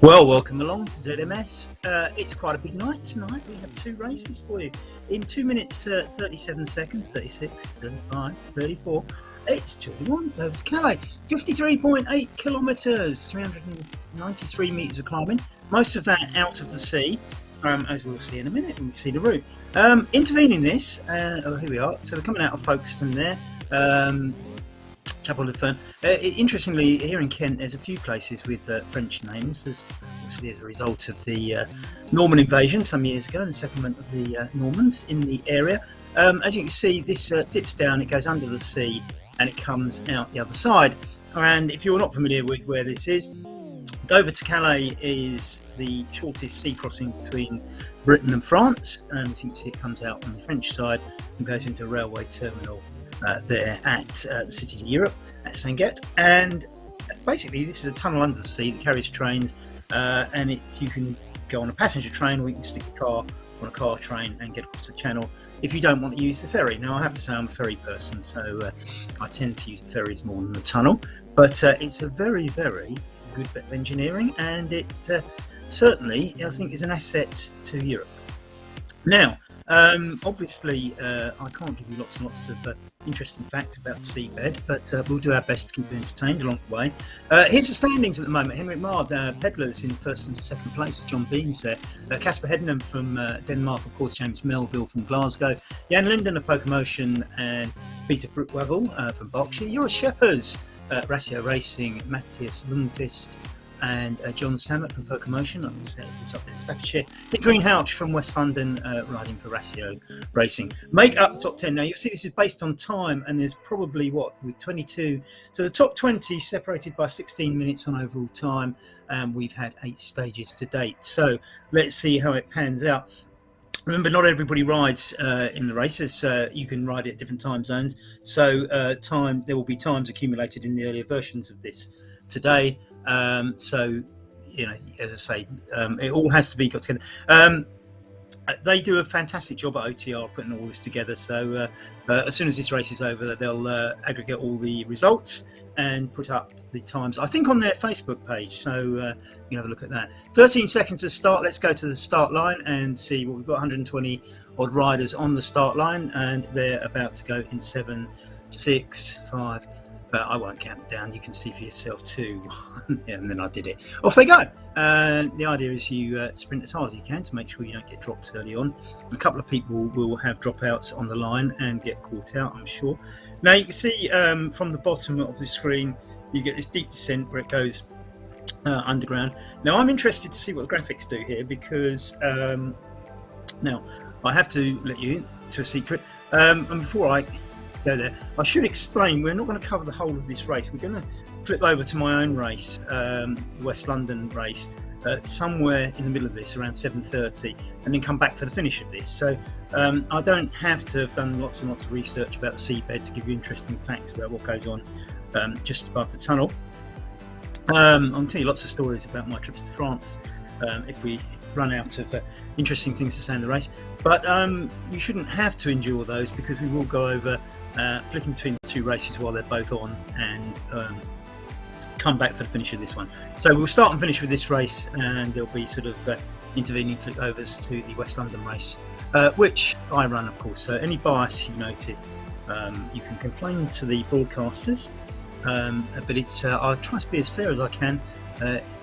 Well, welcome along to ZMS. It's quite a big night tonight. We have two races for you. In 2 minutes, 37 seconds, 36, 35, 34. It's 2-1 over to Calais. 53.8 kilometres, 393 metres of climbing. Most of that out of the sea, as we'll see in a minute when we see the route. Intervening this, here we are. So we're coming out of Folkestone there. Chapel de Fern. Interestingly, here in Kent, there's a few places with French names. There's obviously as a result of the Norman invasion some years ago and the settlement of the Normans in the area. As you can see, this dips down, it goes under the sea, and it comes out the other side. And if you're not familiar with where this is, Dover to Calais is the shortest sea crossing between Britain and France. And as you can see, it comes out on the French side and goes into a railway terminal there at the City of Europe at Saint-Get, and basically this is a tunnel under the sea that carries trains, and you can go on a passenger train, or you can stick a car on a car train and get across the channel if you don't want to use the ferry. Now, I have to say I'm a ferry person, so I tend to use the ferries more than the tunnel, but it's a very, very good bit of engineering, and it certainly, I think, is an asset to Europe. Now, obviously, I can't give you lots and lots of interesting facts about the seabed, but we'll do our best to keep you entertained along the way. Here's the standings at the moment. Henrik Mard, Pedlars in first and second place with John Beams there. Casper Heddenham from Denmark, of course, James Melville from Glasgow, Jan Linden of Pokermotion, and Peter Brookwevel from Berkshire. Joris Scheppers, Ratio Racing, Matthias Lundqvist, and John Sammett from Pokermotion, it's up in Staffordshire. Nick Greenhalgh from West London, riding for Ratio Racing. Make up the top 10. Now, you'll see this is based on time, and there's probably, with 22. So the top 20 separated by 16 minutes on overall time, and we've had 8 stages to date. So let's see how it pans out. Remember, not everybody rides in the races. You can ride it at different time zones. So there will be times accumulated in the earlier versions of this today. So, you know, as I say, it all has to be got together. They do a fantastic job at OTR putting all this together. So as soon as this race is over, they'll aggregate all the results and put up the times, I think, on their Facebook page. So you can have a look at that. 13 seconds to start. Let's go to the start line and see what we've got. 120 odd riders on the start line, and they're about to go in 7, 6, 5. I won't count down. You can see for yourself too. Yeah, and then I did it. Off they go. The idea is you sprint as hard as you can to make sure you don't get dropped early on. A couple of people will have dropouts on the line and get caught out, I'm sure. Now you can see from the bottom of the screen, you get this deep descent where it goes underground. Now I'm interested to see what the graphics do here, because now I have to let you into a secret. And before I go there, I should explain we're not going to cover the whole of this race. We're going to flip over to my own race, the West London race, somewhere in the middle of this, around 7:30, and then come back for the finish of this. So I don't have to have done lots and lots of research about the seabed to give you interesting facts about what goes on just above the tunnel. I'll tell you lots of stories about my trips to France if we run out of interesting things to say in the race, but you shouldn't have to endure those, because we will go over flicking between the two races while they're both on, and come back for the finish of this one. So we'll start and finish with this race, and there'll be sort of intervening flipovers to the West London race, which I run, of course. So any bias you notice, you can complain to the broadcasters, but it's I'll try to be as fair as I can.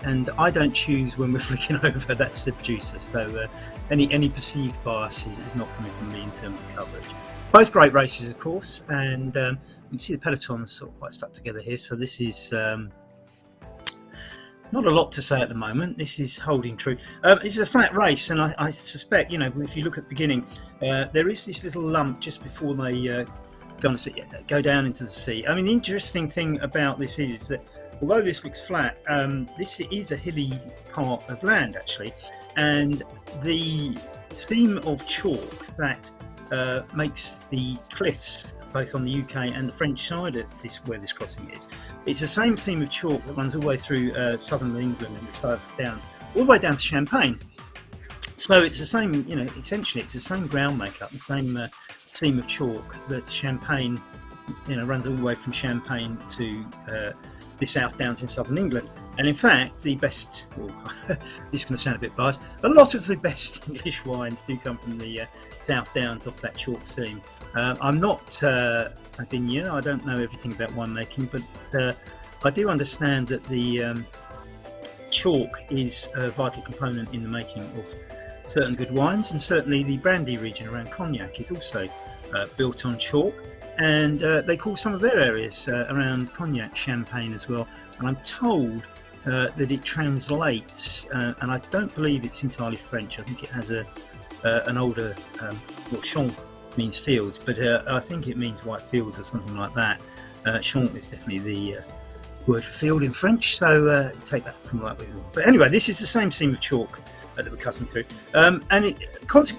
And I don't choose when we're flicking over, that's the producer. So any perceived bias is not coming from me in terms of coverage. Both great races, of course, and you can see the peloton's sort of quite stuck together here. So this is not a lot to say at the moment. This is holding true. It's a flat race, and I suspect, you know, if you look at the beginning, there is this little lump just before they go down into the sea. I mean, the interesting thing about this is that although this looks flat, this is a hilly part of land, actually, and the seam of chalk that makes the cliffs both on the UK and the French side of this, where this crossing is, it's the same seam of chalk that runs all the way through southern England and the South Downs, all the way down to Champagne. So it's the same, you know, essentially it's the same ground makeup, the same seam of chalk that Champagne, you know, runs all the way from Champagne to the South Downs in southern England. And in fact, the best, well, this is going to sound a bit biased, a lot of the best English wines do come from the South Downs off that chalk seam. I'm not a vineyard, I don't know everything about winemaking, but I do understand that the chalk is a vital component in the making of certain good wines, and certainly the Brandy region around Cognac is also built on chalk. And they call some of their areas around Cognac Champagne as well. And I'm told that it translates, and I don't believe it's entirely French. I think it has an older, well, champ means fields, but I think it means white fields or something like that. Champ is definitely the word for field in French, so take that from like we will. But anyway, this is the same seam of chalk that we're cutting through. And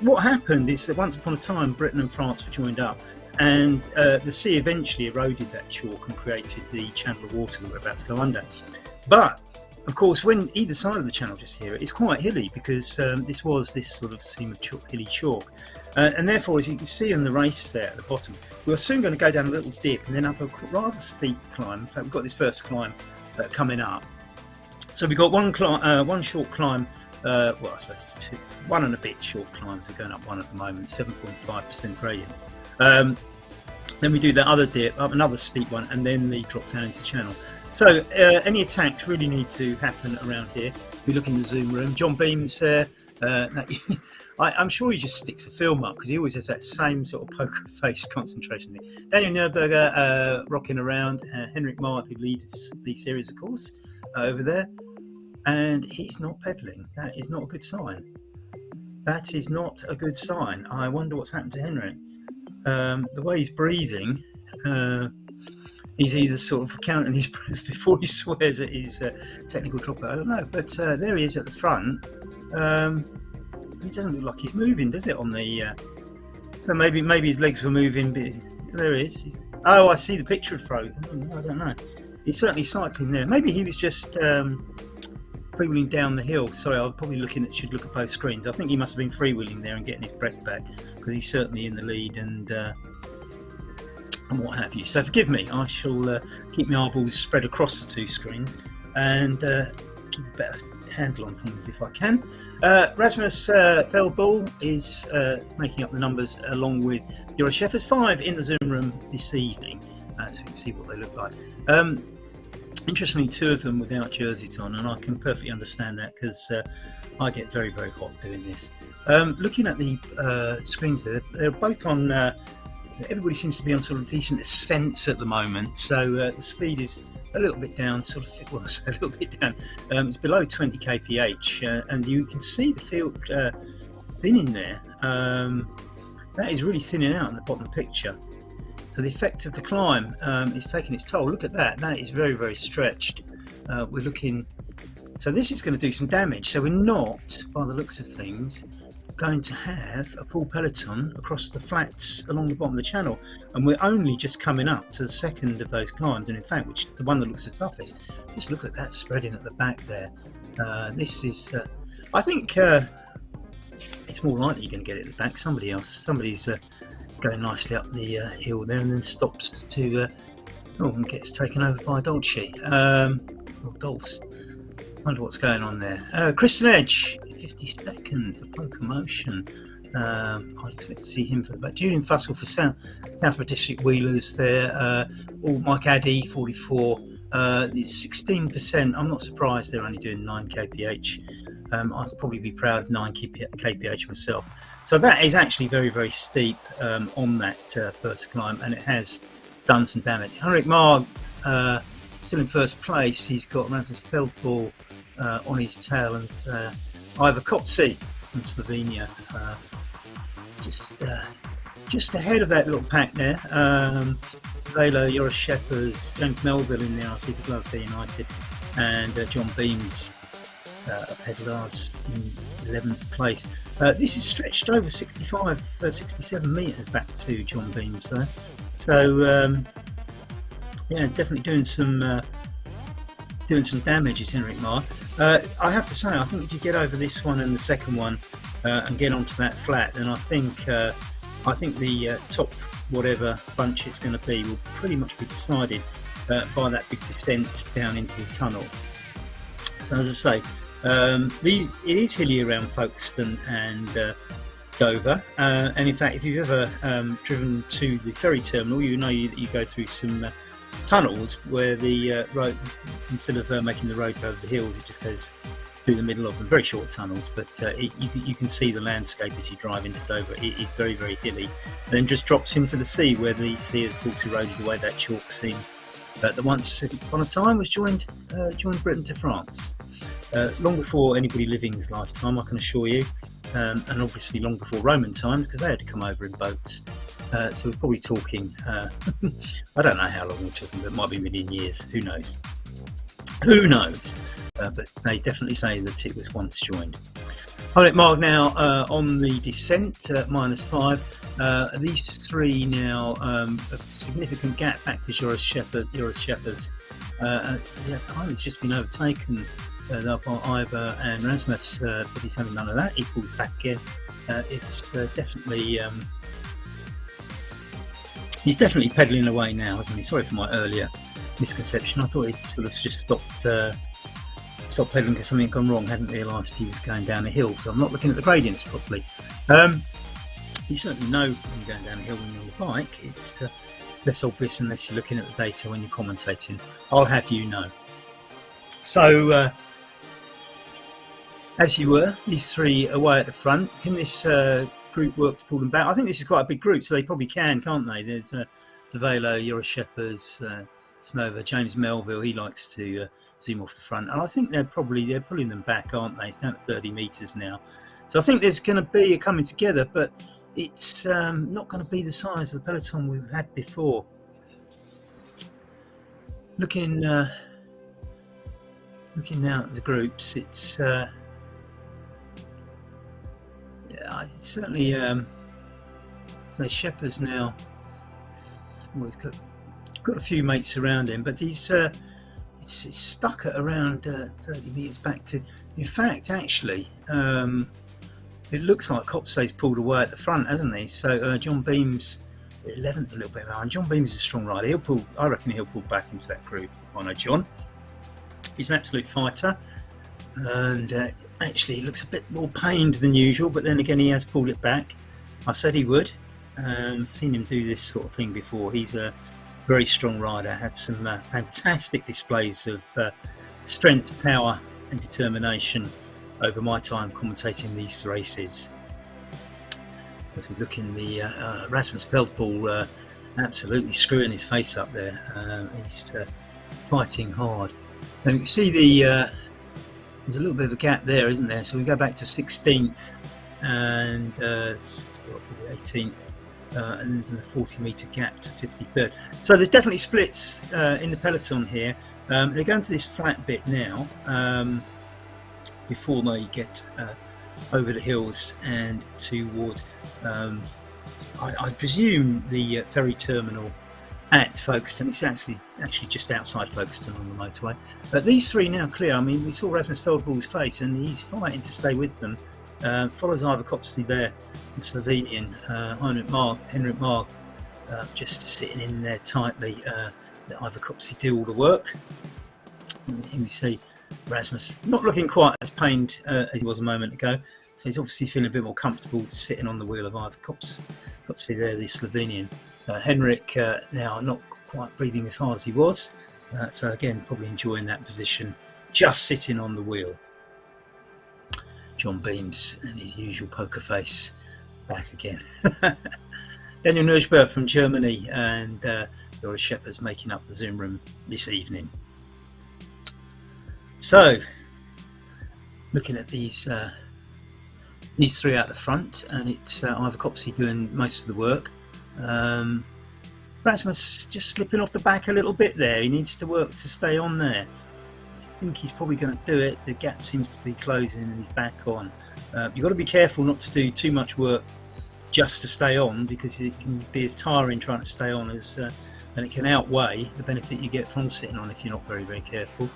what happened is that once upon a time, Britain and France were joined up, and the sea eventually eroded that chalk and created the channel of water that we're about to go under. But of course, when either side of the channel just here, it's quite hilly, because this was this sort of seam of hilly chalk, and therefore, as you can see on the race there at the bottom, we're soon going to go down a little dip and then up a rather steep climb. In fact, we've got this first climb coming up. So we've got one short climb. Well, I suppose it's two, one and a bit short climbs. We're going up one at the moment, 7.5% gradient. Then we do that other dip, up another steep one, and then the drop down into channel. So any attacks really need to happen around here. We look in the Zoom room. John Beam's there. I'm sure he just sticks the film up because he always has that same sort of poker face concentration thing. Daniel Nurberger rocking around. Henrik Mard, who leads the series, of course, over there. And he's not pedalling. That is not a good sign. That is not a good sign. I wonder what's happened to Henrik. The way he's breathing, he's either sort of counting his breath before he swears at his technical dropout. I don't know, but there he is at the front. He doesn't look like he's moving, does it? On the so maybe his legs were moving, but there he is. Oh, I see the picture of Frodo. I don't know. He's certainly cycling there. Maybe he was just freewheeling down the hill. Sorry, I was probably should look at both screens. I think he must have been freewheeling there and getting his breath back, because he's certainly in the lead and what have you. So forgive me, I shall keep my eyeballs spread across the two screens and keep a better handle on things if I can. Rasmus Feldball is making up the numbers along with Joris Sheffers, 5 in the Zoom room this evening, so you can see what they look like. Interestingly, 2 of them without jerseys on, and I can perfectly understand that, because I get very, very hot doing this. Looking at the screens there, they're both on, everybody seems to be on sort of decent ascents at the moment, so the speed is a little bit down, sort of, well, a little bit down. It's below 20 kph, and you can see the field thinning there. That is really thinning out in the bottom picture. So the effect of the climb is taking its toll. Look at that. That is very, very stretched. We're looking. So this is going to do some damage. So we're not, by the looks of things, going to have a full peloton across the flats along the bottom of the channel, and we're only just coming up to the second of those climbs, and in fact, which the one that looks the toughest. Just look at that spreading at the back there. This is, I think, it's more likely you're going to get it at the back. Somebody's going nicely up the hill there, and then stops to and gets taken over by Dolce or Dulce. Wonder what's going on there. Kristen Edge, 52nd for Poker Motion. I'd expect to see him for the back. Julian Fussell for Southborough District Wheelers there. Mike Addy, 44. It's 16%. I'm not surprised they're only doing 9 kph. I'd probably be proud of 9 kph myself. So that is actually very, very steep on that first climb, and it has done some damage. Henrik Marg still in first place. He's got Rasmus Feldball on his tail, and Ivar Kopci from Slovenia just ahead of that little pack there. Savela, Joris Sheffers, James Melville in there, I see, for Glasgow United, and John Beams ahead last in 11th place. This is stretched over 67 metres back to John Beams there. So yeah, definitely doing some damage is Henrik Marr. I have to say, I think if you get over this one and the second one and get onto that flat, then I think the top whatever bunch it's going to be will pretty much be decided by that big descent down into the tunnel. So as I say, it is hilly around Folkestone and Dover, and in fact, if you've ever driven to the ferry terminal, you know that you go through some tunnels where the road, instead of making the road go over the hills, it just goes through the middle of them. Very short tunnels, but you can see the landscape as you drive into Dover. It's very, very hilly, and then just drops into the sea, where the sea has of course eroded away that chalk seam that once upon a time was joined Britain to France. Long before anybody living's lifetime, I can assure you, and obviously long before Roman times, because they had to come over in boats. So we're probably talking, I don't know how long we're talking, but it might be a million years, who knows? Who knows? But they definitely say that it was once joined. Pilot Mark now on the descent, -5. These three now a significant gap back to Joris Shepherd's. Pilot's just been overtaken by Ivor and Rasmus, but he's having none of that. He pulls back again. It's definitely... he's definitely pedalling away now, isn't he? Sorry for my earlier misconception. I thought he'd sort of just stopped pedalling because something had gone wrong. Hadn't realised he was going down a hill, so I'm not looking at the gradients properly. You certainly know when you're going down a hill when you're on the bike. It's less obvious unless you're looking at the data when you're commentating. I'll have you know. So, as you were, these three away at the front. Can this group work to pull them back? I think this is quite a big group, so they probably can, can't they? There's Develo, Joris Shepherd's, Snova, James Melville. He likes to zoom off the front, and I think they're pulling them back, aren't they? It's down to 30 metres now, so I think there's going to be a coming together, but it's not going to be the size of the peloton we've had before. Looking now at the groups, it's certainly so Shepherd's now. Well, he's got a few mates around him, but he's it's stuck at around 30 metres back to. In fact, actually, it looks like Copsey's pulled away at the front, hasn't he? So John Beams 11th, a little bit behind. John Beams is a strong rider. I reckon he'll pull back into that group. I know John. He's an absolute fighter, and actually he looks a bit more pained than usual, but then again he has pulled it back. I said he would. Seen him do this sort of thing before. He's a very strong rider, had some fantastic displays of strength, power and determination over my time commentating these races. As we look in the Rasmus Feldball, absolutely screwing his face up there. He's fighting hard. And you can see there's a little bit of a gap there, isn't there? So we go back to 16th and 18th, and then there's a 40-metre gap to 53rd. So there's definitely splits in the peloton here. They're going to this flat bit now before they get over the hills and towards, I presume, the ferry terminal at Folkestone. It's actually just outside Folkestone on the motorway. But these three now clear. I mean, we saw Rasmus Feldball's face, and he's fighting to stay with them. Follows Ivor Copsey there, the Slovenian. Henrik Marg just sitting in there tightly. Let Ivor Copsey do all the work. And here we see Rasmus not looking quite as pained as he was a moment ago. So he's obviously feeling a bit more comfortable sitting on the wheel of Ivor Copsey there, the Slovenian. Henrik now not quite breathing as hard as he was, so again probably enjoying that position, just sitting on the wheel. John Beams and his usual poker face back again. Daniel Nurschberg from Germany and Joris Shepherd's making up the Zoom room this evening. So looking at these three out the front, and it's Ivor Copsey doing most of the work. Rasmus just slipping off the back a little bit there. He needs to work to stay on there. I think he's probably going to do it. The gap seems to be closing and he's back on. You've got to be careful not to do too much work just to stay on, because it can be as tiring trying to stay on as and it can outweigh the benefit you get from sitting on if you're not very, very careful.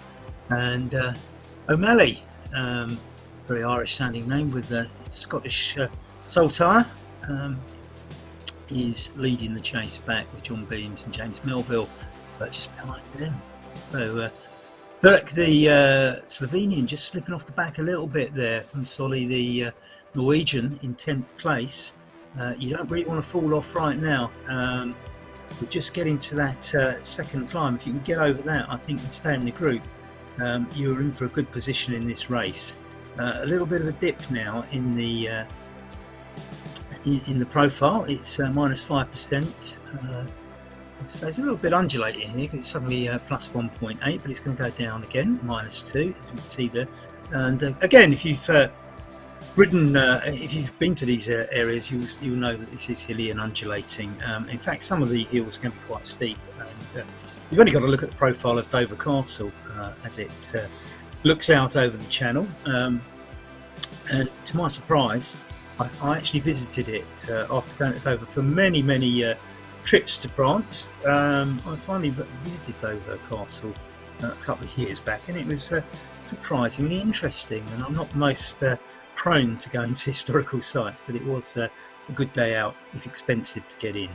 And O'Malley, very Irish sounding name with the Scottish soul tire, is leading the chase back with John Beams and James Melville just behind them. So Look, the Slovenian just slipping off the back a little bit there from Solly, the Norwegian, in 10th place. You don't really want to fall off right now. We're just getting to that second climb. If you can get over that, I think, and stay in the group, you're in for a good position in this race. A little bit of a dip now in the profile. It's -5%. So it's a little bit undulating here because it's suddenly +1.8, but it's going to go down again, -2, as we can see there. And again, if you've ridden, if you've been to these areas, you'll know that this is hilly and undulating. In fact, some of the hills can be quite steep. And, you've only got to look at the profile of Dover Castle as it looks out over the channel. And to my surprise, I actually visited it after going to Dover for many trips to France. I finally visited Dover Castle a couple of years back, and it was surprisingly interesting. And I'm not the most prone to going to historical sites, but it was a good day out, if expensive to get in.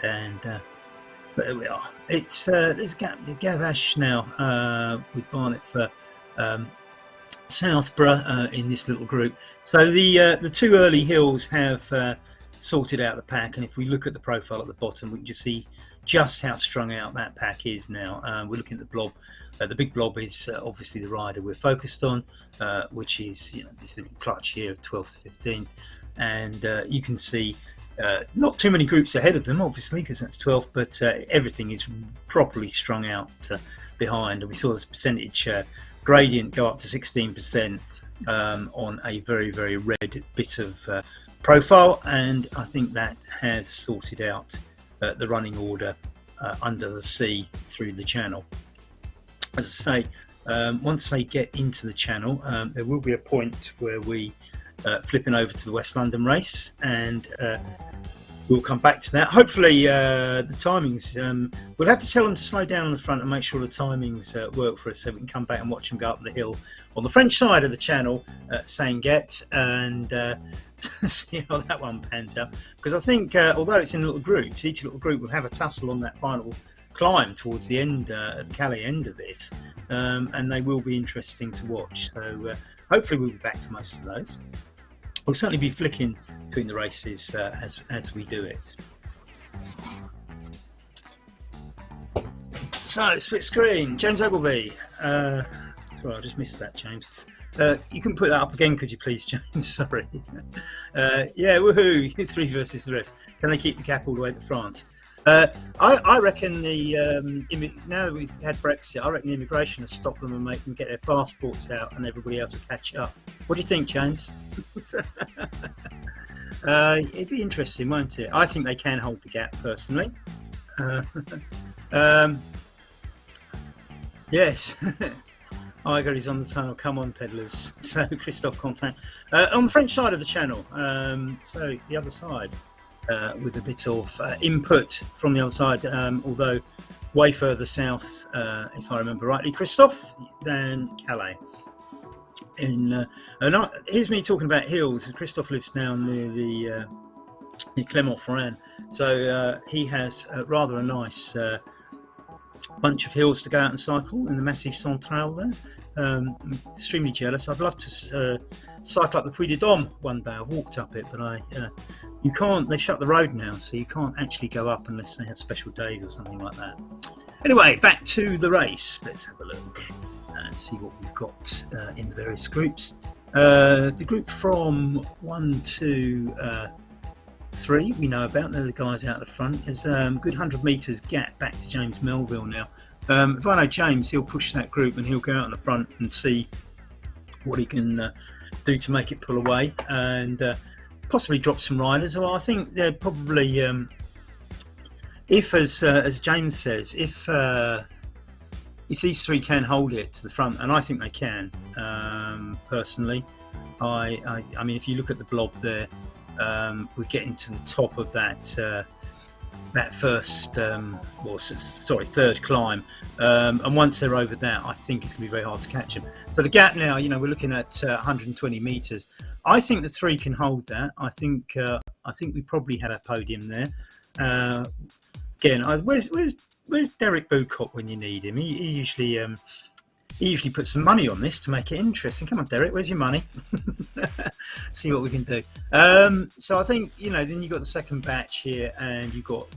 And so there we are. It's there's Gavache now with Barnet for Southborough in this little group. So the two early hills have sorted out the pack, and if we look at the profile at the bottom, we can just see just how strung out that pack is now. We're looking at the blob. The big blob is obviously the rider we're focused on, which is, you know, this little clutch here of 12th to 15th, and you can see not too many groups ahead of them, obviously, because that's 12th, but everything is properly strung out behind, and we saw this percentage gradient go up to 16% on a very red bit of profile, and I think that has sorted out the running order under the sea through the channel. As I say, once they get into the channel, there will be a point where we flipping over to the West London race, and we'll come back to that. Hopefully the timings, we'll have to tell them to slow down on the front and make sure the timings work for us, so we can come back and watch them go up the hill on the French side of the channel at Saint-Guet, and see how that one pans out. Because I think, although it's in little groups, each little group will have a tussle on that final climb towards the end, at the Calais end of this, and they will be interesting to watch. So hopefully we'll be back for most of those. We'll certainly be flicking between the races as we do it. So, split screen, James Ogilvy. Sorry, I just missed that, James. You can put that up again, could you please, James? Sorry. Yeah, woohoo! 3 versus the rest. Can they keep the cap all the way to France? I reckon now that we've had Brexit, I reckon the immigration will stop them and make them get their passports out, and everybody else will catch up. What do you think, James? It'd be interesting, won't it? I think they can hold the gap, personally. Yes. Iger is on the tunnel. Come on, pedallers. So Christophe Contant on the French side of the channel. So the other side. With a bit of input from the other side, although way further south, if I remember rightly, Christophe, than Calais. And here's me talking about hills. Christophe lives down near Clermont-Ferrand, so he has rather a nice bunch of hills to go out and cycle in the Massif Central there. I'm extremely jealous. I'd love to cycle up the Puy de Dôme one day. I've walked up it, but you can't. They shut the road now, so you can't actually go up unless they have special days or something like that. Anyway, back to the race. Let's have a look and see what we've got in the various groups. The group from 1 to 3 we know about. They're the guys out the front. There's a good 100 metres gap back to James Melville now. If I know James, he'll push that group and he'll go out on the front and see what he can do to make it pull away, and possibly drop some riders. Well, I think they're probably, if as James says, if these 3 can hold it to the front, and I think they can, personally. I mean, if you look at the blob there, we're getting to the top of that first, third climb, and once they're over that, I think it's going to be very hard to catch them. So the gap now, you know, we're looking at 120 metres. I think the 3 can hold that. I think we probably had a podium there. Again, where's Derek Bucott when you need him? He usually he usually puts some money on this to make it interesting. Come on, Derek, where's your money? See what we can do. So I think, then you've got the second batch here, and you've got,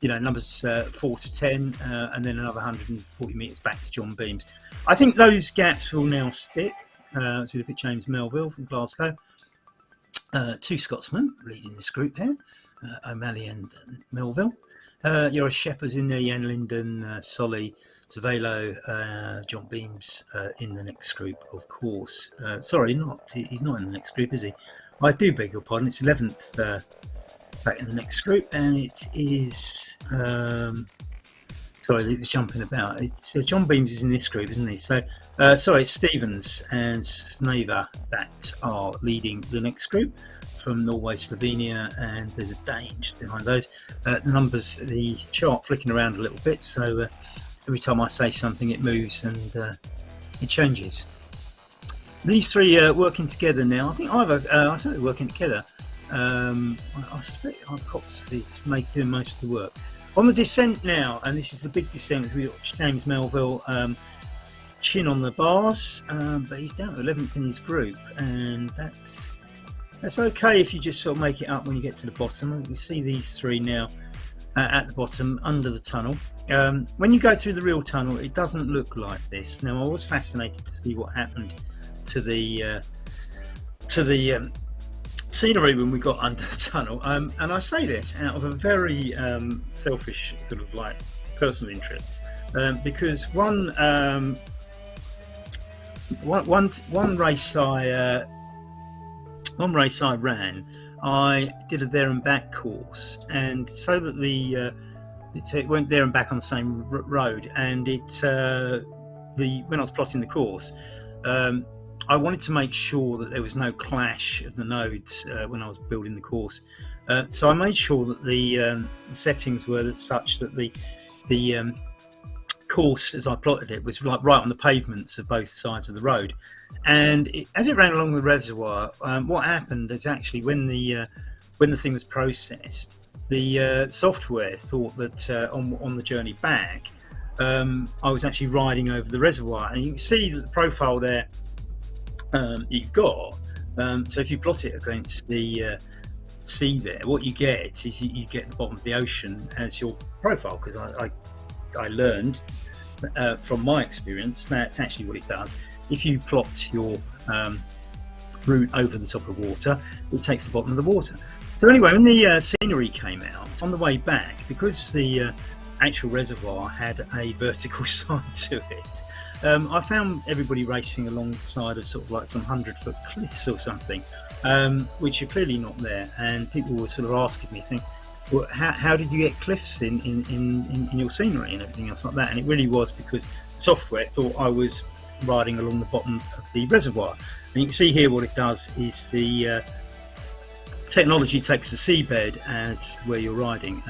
numbers 4 to 10, and then another 140 metres back to John Beams. I think those gaps will now stick. So we look at James Melville from Glasgow. Two Scotsmen leading this group here, O'Malley and Melville. You're a Shepherd's in there, Jan Linden, Solly, Cervelo, John Beams in the next group, of course. Sorry, he's not in the next group, is he? I do beg your pardon, it's 11th back in the next group, and it is... sorry, it was jumping about. It's John Beams is in this group, isn't he? So, sorry, it's Stevens and Snaver that are leading the next group from Norway, Slovenia, and there's a Dane just behind those. The numbers, the chart flicking around a little bit, so every time I say something it moves and it changes. These three are working together now. I think I said they're working together. I suspect Cox is doing most of the work. On the descent now, and this is the big descent, we've got James Melville chin on the bars, but he's down to 11th in his group, and that's okay if you just sort of make it up when you get to the bottom. We see these three now at the bottom under the tunnel. When you go through the real tunnel, it doesn't look like this. Now, I was fascinated to see what happened to the scenery when we got under the tunnel, and I say this out of a very selfish sort of like personal interest, because one race I ran, I did a there and back course, and so that it went there and back on the same road, and when I was plotting the course, I wanted to make sure that there was no clash of the nodes when I was building the course. So I made sure that the settings were such that the course, as I plotted it, was like right on the pavements of both sides of the road. And as it ran along the reservoir, what happened is actually when the thing was processed, the software thought that on the journey back, I was actually riding over the reservoir, and you can see that the profile there you've got. So if you plot it against the sea there, what you get is you get the bottom of the ocean as your profile, because I learned from my experience that's actually what it does. If you plot your route over the top of water, it takes the bottom of the water. So anyway, when the scenery came out on the way back, because the actual reservoir had a vertical side to it, I found everybody racing alongside of sort of like some 100-foot cliffs or something, which are clearly not there. And people were sort of asking me, saying, well, how did you get cliffs in your scenery and everything else like that? And it really was because the software thought I was riding along the bottom of the reservoir. And you can see here what it does is the technology takes the seabed as where you're riding,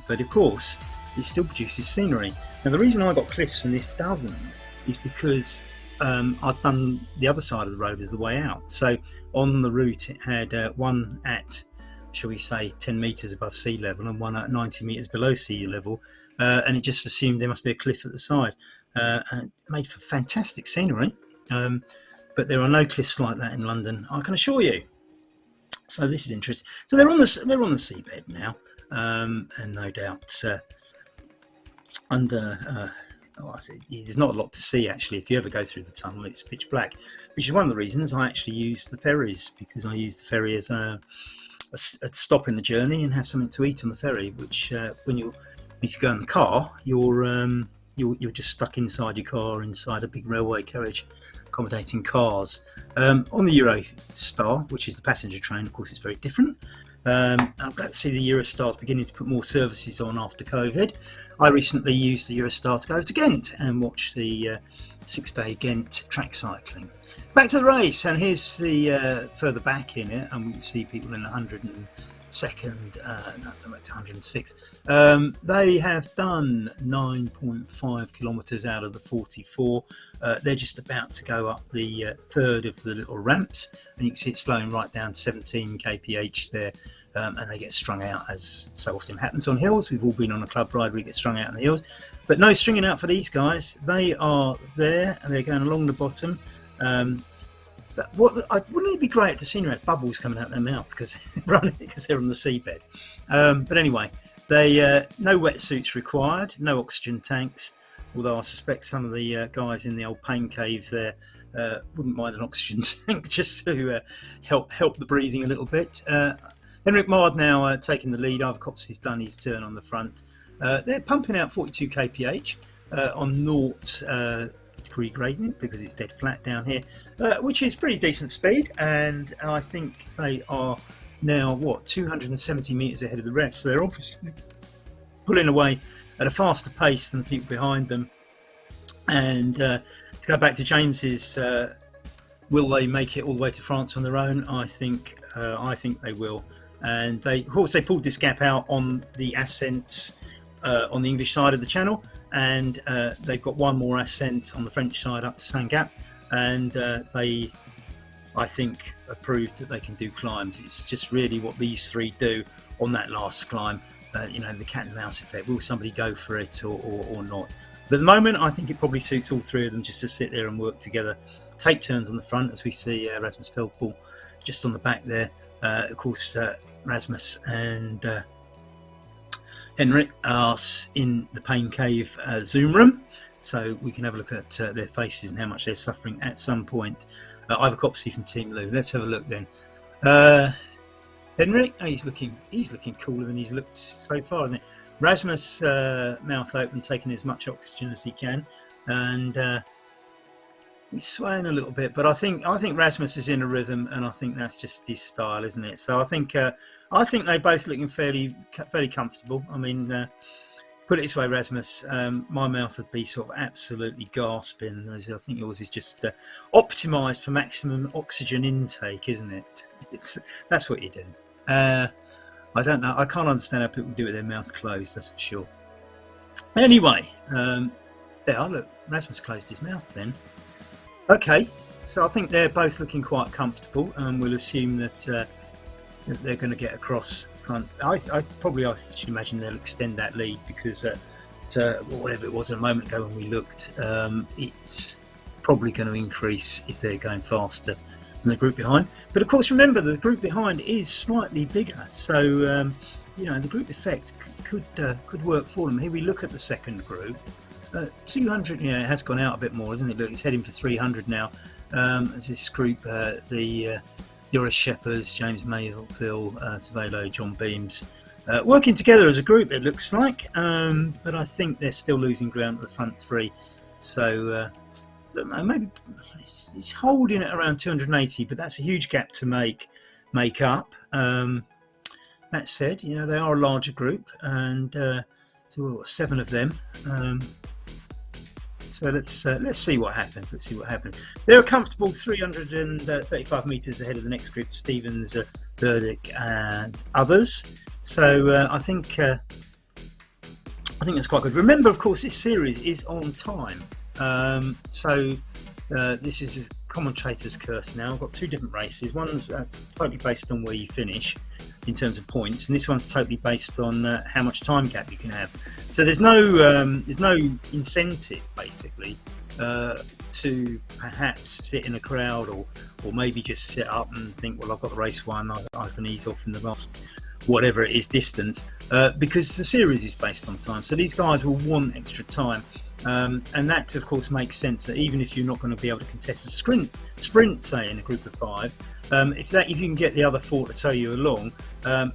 but of course it still produces scenery. Now the reason I got cliffs and this doesn't is because I've done the other side of the road as the way out. So on the route it had one at, shall we say, 10 metres above sea level and one at 90 metres below sea level, and it just assumed there must be a cliff at the side, and it made for fantastic scenery, but there are no cliffs like that in London, I can assure you. So this is interesting. So they're on the seabed now, and no doubt under there's not a lot to see actually. If you ever go through the tunnel, it's pitch black, which is one of the reasons I actually use the ferries, because I use the ferry as a stop in the journey and have something to eat on the ferry, which if you go in the car, you're just stuck inside your car, inside a big railway carriage accommodating cars. On the Eurostar, which is the passenger train, of course it's very different. I'm glad to see the Eurostar's beginning to put more services on after COVID. I recently used the Eurostar to go to Ghent and watch the 6-day Ghent track cycling. Back to the race, and here's the further back in it, and we can see people in 100 and second, no, I'm about 106. They have done 9.5 kilometres out of the 44. They're just about to go up the third of the little ramps, and you can see it slowing right down 17 kph there. And they get strung out, as so often happens on hills. We've all been on a club ride where we get strung out on the hills, but no stringing out for these guys. They are there and they're going along the bottom. But wouldn't it be great if the scenery had bubbles coming out their mouth because they're on the seabed? But anyway, they no wetsuits required, no oxygen tanks. Although I suspect some of the guys in the old pain cave there wouldn't mind an oxygen tank just to help the breathing a little bit. Henrik Mard now taking the lead. Ivor Copsley's done his turn on the front. They're pumping out 42 kph on 0 degree gradient because it's dead flat down here, which is pretty decent speed. And I think they are now, 270 metres ahead of the rest. So they're obviously pulling away at a faster pace than the people behind them. And to go back to James's, will they make it all the way to France on their own? I think they will. And of course they pulled this gap out on the ascents on the English side of the channel, and they've got one more ascent on the French side up to Saint Gap, and they, I think, have proved that they can do climbs. It's just really what these three do on that last climb. The cat and mouse effect. Will somebody go for it or not? But at the moment, I think it probably suits all three of them just to sit there and work together, take turns on the front, as we see Rasmus Feldpool just on the back there. Of course, Rasmus and Henrik are in the pain cave zoom room, so we can have a look at their faces and how much they're suffering at some point. Ivor Copsley from Team Lou. Let's have a look then. Henrik, he's looking cooler than he's looked so far, isn't he? Rasmus, mouth open, taking as much oxygen as he can, and he's swaying a little bit. But I think Rasmus is in a rhythm, and I think that's just his style, isn't it? So I think they're both looking fairly comfortable. I mean, put it this way, Rasmus, my mouth would be sort of absolutely gasping. Whereas I think yours is just optimised for maximum oxygen intake, isn't it? That's what you do. I don't know. I can't understand how people do it with their mouth closed. That's for sure. Anyway, there. Look, Rasmus closed his mouth then. Okay, so I think they're both looking quite comfortable, and we'll assume that they're going to get across front. I should imagine they'll extend that lead because whatever it was a moment ago when we looked, it's probably going to increase if they're going faster than the group behind. But of course, remember the group behind is slightly bigger, so the group effect could work for them. Here we look at the second group. 200, it has gone out a bit more, hasn't it? Look, it's heading for 300 now. As this group, the Joris Sheppers, James Mayville, Cervelo, John Beams, working together as a group, it looks like. But I think they're still losing ground at the front three. So maybe it's holding at around 280, but that's a huge gap to make up. That said, they are a larger group, and so we've got 7 of them. So let's see what happens. They're a comfortable 335 metres ahead of the next group, Stevens, Burdick, and others. So I think that's quite good. Remember, of course, this series is on time. This is a commentator's curse now. I've got 2 different races. One's totally based on where you finish in terms of points, and this one's totally based on how much time gap you can have. So there's no incentive basically to perhaps sit in a crowd or maybe just sit up and think, well, I've got the race won, I can ease off in the last whatever it is distance, because the series is based on time. So these guys will want extra time. And that, of course, makes sense that even if you're not going to be able to contest a sprint, say in a group of 5, if you can get the other 4 to tow you along,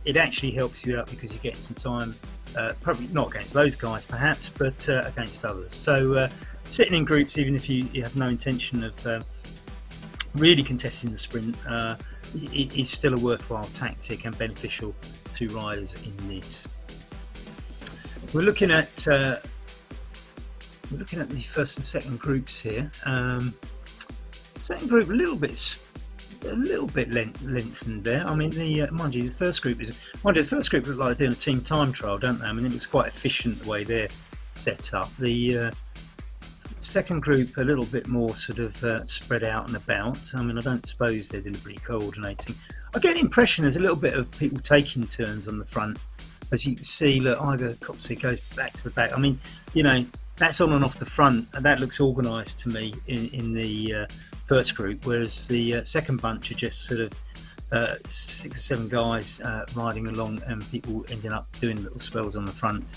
it actually helps you out because you're getting some time. Probably not against those guys, perhaps, but against others. So sitting in groups, even if you have no intention of really contesting the sprint, is still a worthwhile tactic and beneficial to riders in this. We're looking at the first and second groups here. Second group a little bit a little bit lengthened there. I mean, mind you, the first group look like they're doing a team time trial, don't they? I mean, it looks quite efficient the way they're set up. The second group a little bit more sort of spread out and about. I mean, I don't suppose they're deliberately coordinating. I get the impression there's a little bit of people taking turns on the front. As you can see, look, Iger Copsey goes back to the back. I mean, you know, that's on and off the front, and that looks organised to me in the first group, whereas the second bunch are just sort of 6 or 7 guys riding along, and people ending up doing little spells on the front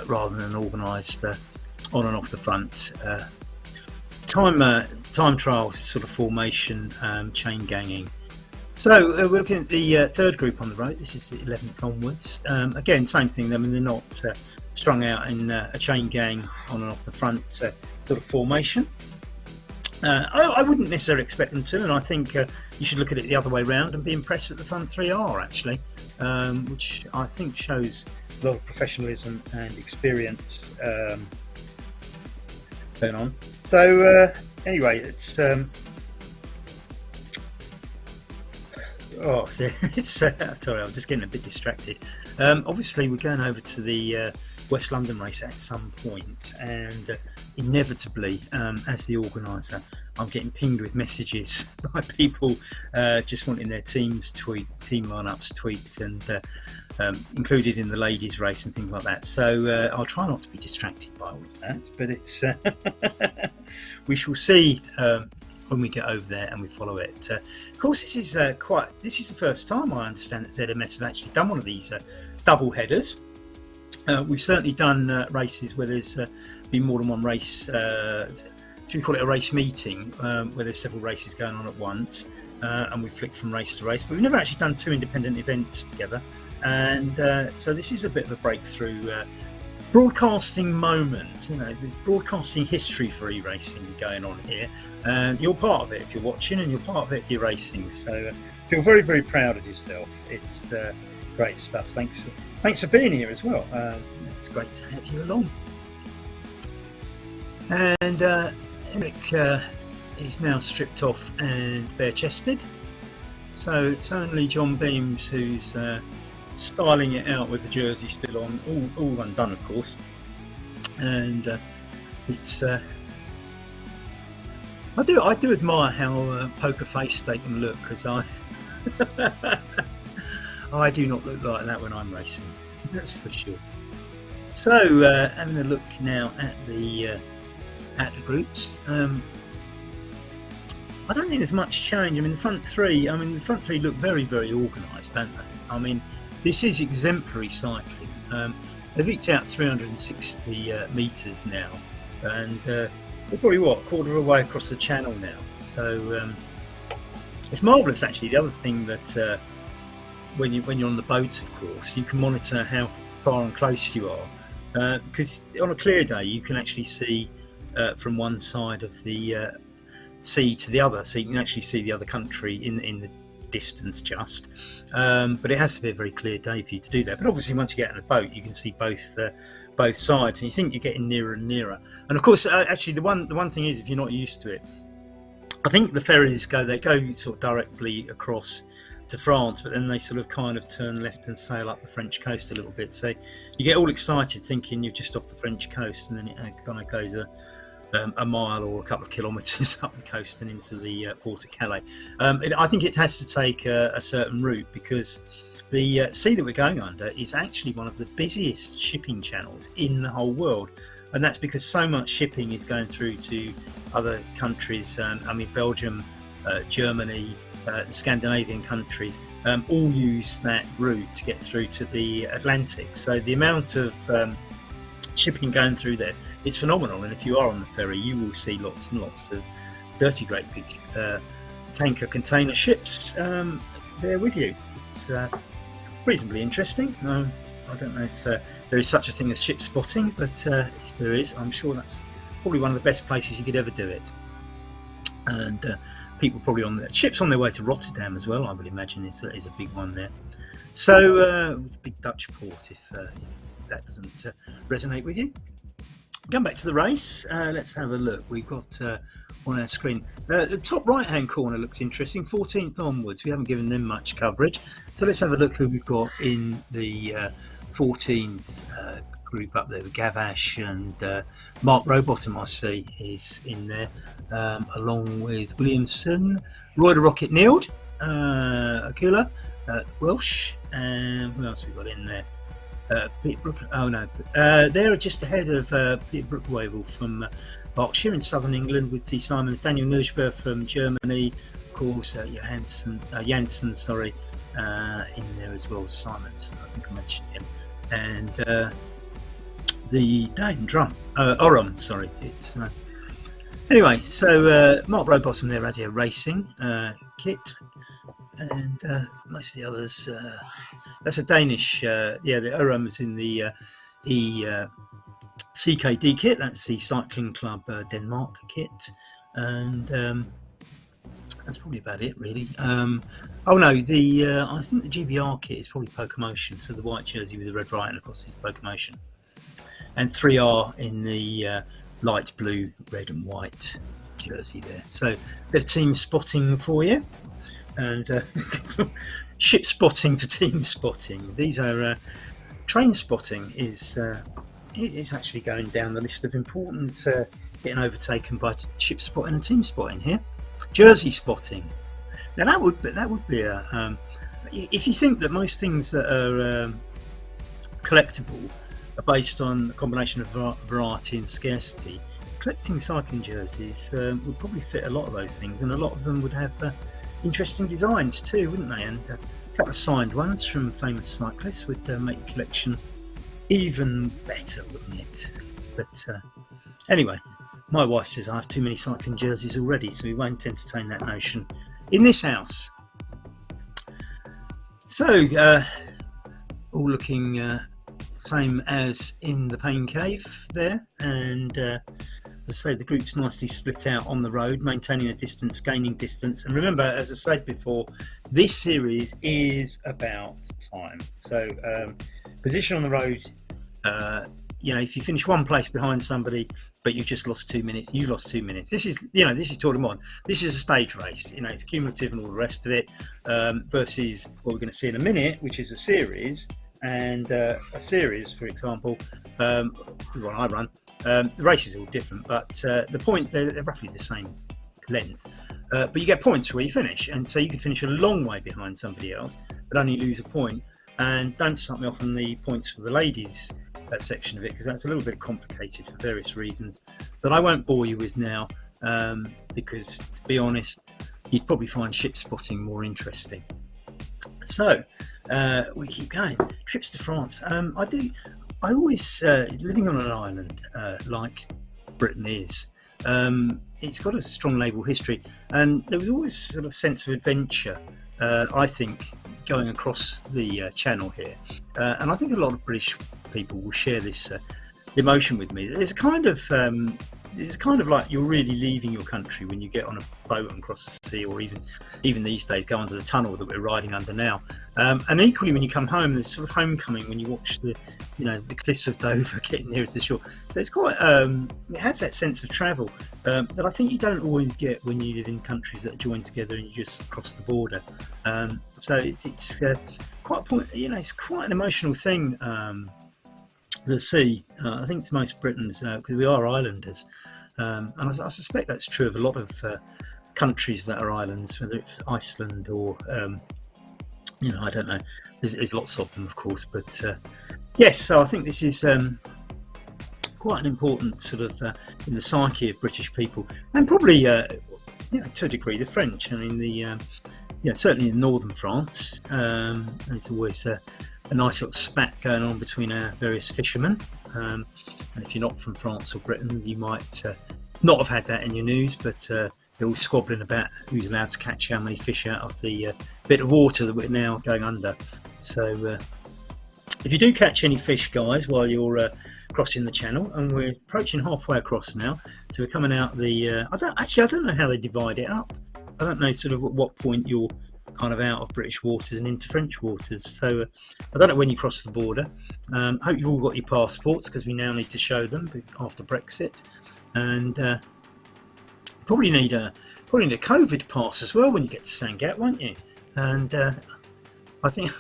rather than organised on and off the front. Time trial sort of formation, chain ganging. So we're looking at the third group on the road. This is the 11th onwards. Again, same thing. I mean, they're not strung out in a chain gang on and off the front sort of formation. I wouldn't necessarily expect them to, and I think you should look at it the other way around and be impressed that the front three are actually, which I think shows a lot of professionalism and experience going on. So anyway, it's sorry, I'm just getting a bit distracted. Obviously, we're going over to the West London race at some point, and inevitably, as the organiser, I'm getting pinged with messages by people just wanting their team lineups tweaked and included in the ladies' race and things like that. So I'll try not to be distracted by all of that, but it's we shall see when we get over there and we follow it. Of course, this is the first time I understand that ZMS has actually done one of these double headers. We've certainly done races where there's been more than one race. Should we call it a race meeting, where there's several races going on at once, and we flick from race to race. But we've never actually done 2 independent events together, and so this is a bit of a breakthrough broadcasting moment. You know, broadcasting history for e-racing going on here, and you're part of it if you're watching, and you're part of it if you're racing. So feel very, very proud of yourself. It's great stuff. Thanks for being here as well. It's great to have you along. And Eric is now stripped off and bare-chested, so it's only John Beams who's styling it out with the jersey still on, all undone of course. And it's I do admire how poker faced they can look, because I do not look like that when I'm racing, that's for sure. So having a look now at the groups. I don't think there's much change. I mean, the front three look very, very organised, don't they? I mean, this is exemplary cycling. They've eked out 360 metres now, and they're probably a quarter of a way across the channel now. So it's marvellous, actually. The other thing that when you're on the boat, of course, you can monitor how far and close you are, because on a clear day you can actually see from one side of the sea to the other, so you can actually see the other country in the distance just, but it has to be a very clear day for you to do that. But obviously once you get in a boat you can see both sides, and you think you're getting nearer and nearer. And of course actually the one thing is, if you're not used to it, I think the ferries go sort of directly across to France, but then they sort of kind of turn left and sail up the French coast a little bit, so you get all excited thinking you're just off the French coast, and then it kind of goes a mile or a couple of kilometres up the coast and into the port of Calais. I think it has to take a certain route, because the sea that we're going under is actually one of the busiest shipping channels in the whole world, and that's because so much shipping is going through to other countries. I mean, Belgium, Germany, the Scandinavian countries all use that route to get through to the Atlantic. So the amount of shipping going through there, it's phenomenal. And if you are on the ferry, you will see lots and lots of dirty, great big tanker container ships there with you. It's reasonably interesting. I don't know if there is such a thing as ship spotting, but if there is, I'm sure that's probably one of the best places you could ever do it. And people probably on the ships on their way to Rotterdam as well, I would imagine, is a big one there. So big Dutch port, if that doesn't resonate with you. Going back to the race, let's have a look. We've got on our screen. The top right hand corner looks interesting, 14th onwards. We haven't given them much coverage, so let's have a look who we've got in the 14th group up there with Gavash and Mark Rowbottom. I see is in there, along with Williamson, Roy the Rocket Neild, Akula, Welsh, and who else we got in there? Peter Brook. Oh no, they're just ahead of Peter Brookwavell from Berkshire in southern England with T. Simons, Daniel Nurschber from Germany, of course, Janssen, sorry, in there as well as Simons. I think I mentioned him, and the Dane Drum, Oram, sorry. It's anyway. So Mark Rowbottom there as a racing kit, and most of the others. That's a Danish, the Oram is in the CKD kit. That's the Cycling Club Denmark kit, and that's probably about it, really. Oh no, I think the GBR kit is probably Pokemotion, so the white jersey with the red writing across is Pokemotion, and 3R in the light blue, red and white jersey there. So a bit of team spotting for you, and ship spotting to team spotting. These are train spotting is actually going down the list of important getting overtaken by ship spotting and team spotting here. Jersey spotting. Now that would be a if you think that most things that are collectible are based on a combination of variety and scarcity, collecting cycling jerseys would probably fit a lot of those things, and a lot of them would have interesting designs too, wouldn't they? And a couple of signed ones from famous cyclists would make your collection even better, wouldn't it? But anyway, my wife says I have too many cycling jerseys already, so we won't entertain that notion in this house. So all looking same as in the Pain Cave there, and as I say, the group's nicely split out on the road, maintaining a distance, gaining distance. And remember, as I said before, this series is about time. So position on the road, if you finish one place behind somebody, but you've just lost 2 minutes, you lost 2 minutes. This is Tour de Monde. This is a stage race. It's cumulative and all the rest of it, versus what we're going to see in a minute, which is a series. And a series, for example, the one I run, the races are all different, but the point, they're roughly the same length, but you get points where you finish, and so you could finish a long way behind somebody else but only lose a point. And don't start me off on the points for the ladies section of it, because that's a little bit complicated for various reasons that I won't bore you with now, because to be honest, you'd probably find ship spotting more interesting. So we keep going. Trips to France. I always, living on an island like Britain is, it's got a strong naval history, and there was always sort of sense of adventure, I think, going across the channel here, and I think a lot of British people will share this emotion with me. There's kind of like you're really leaving your country when you get on a boat and cross the sea, or even these days go under the tunnel that we're riding under now. And equally, when you come home, there's sort of homecoming when you watch the cliffs of Dover getting nearer to the shore. So it's quite it has that sense of travel that I think you don't always get when you live in countries that are joined together and you just cross the border. So it's quite a point. It's quite an emotional thing. The sea, I think to most Britons, because we are islanders, and I suspect that's true of a lot of countries that are islands, whether it's Iceland or I don't know. There's lots of them, of course, but yes. So I think this is quite an important sort of in the psyche of British people, and probably to a degree the French. I mean, certainly in northern France, there's always a nice little spat going on between our various fishermen, and if you're not from France or Britain, you might not have had that in your news, but they're all squabbling about who's allowed to catch how many fish out of the bit of water that we're now going under. So if you do catch any fish, guys, while you're crossing the channel, and we're approaching halfway across now, so we're coming out the I don't know how they divide it up. I don't know sort of at what point you're kind of out of British waters and into French waters, so I don't know when you cross the border. Hope you've all got your passports, because we now need to show them after Brexit, and Probably need a COVID pass as well when you get to Sangat, won't you? And I think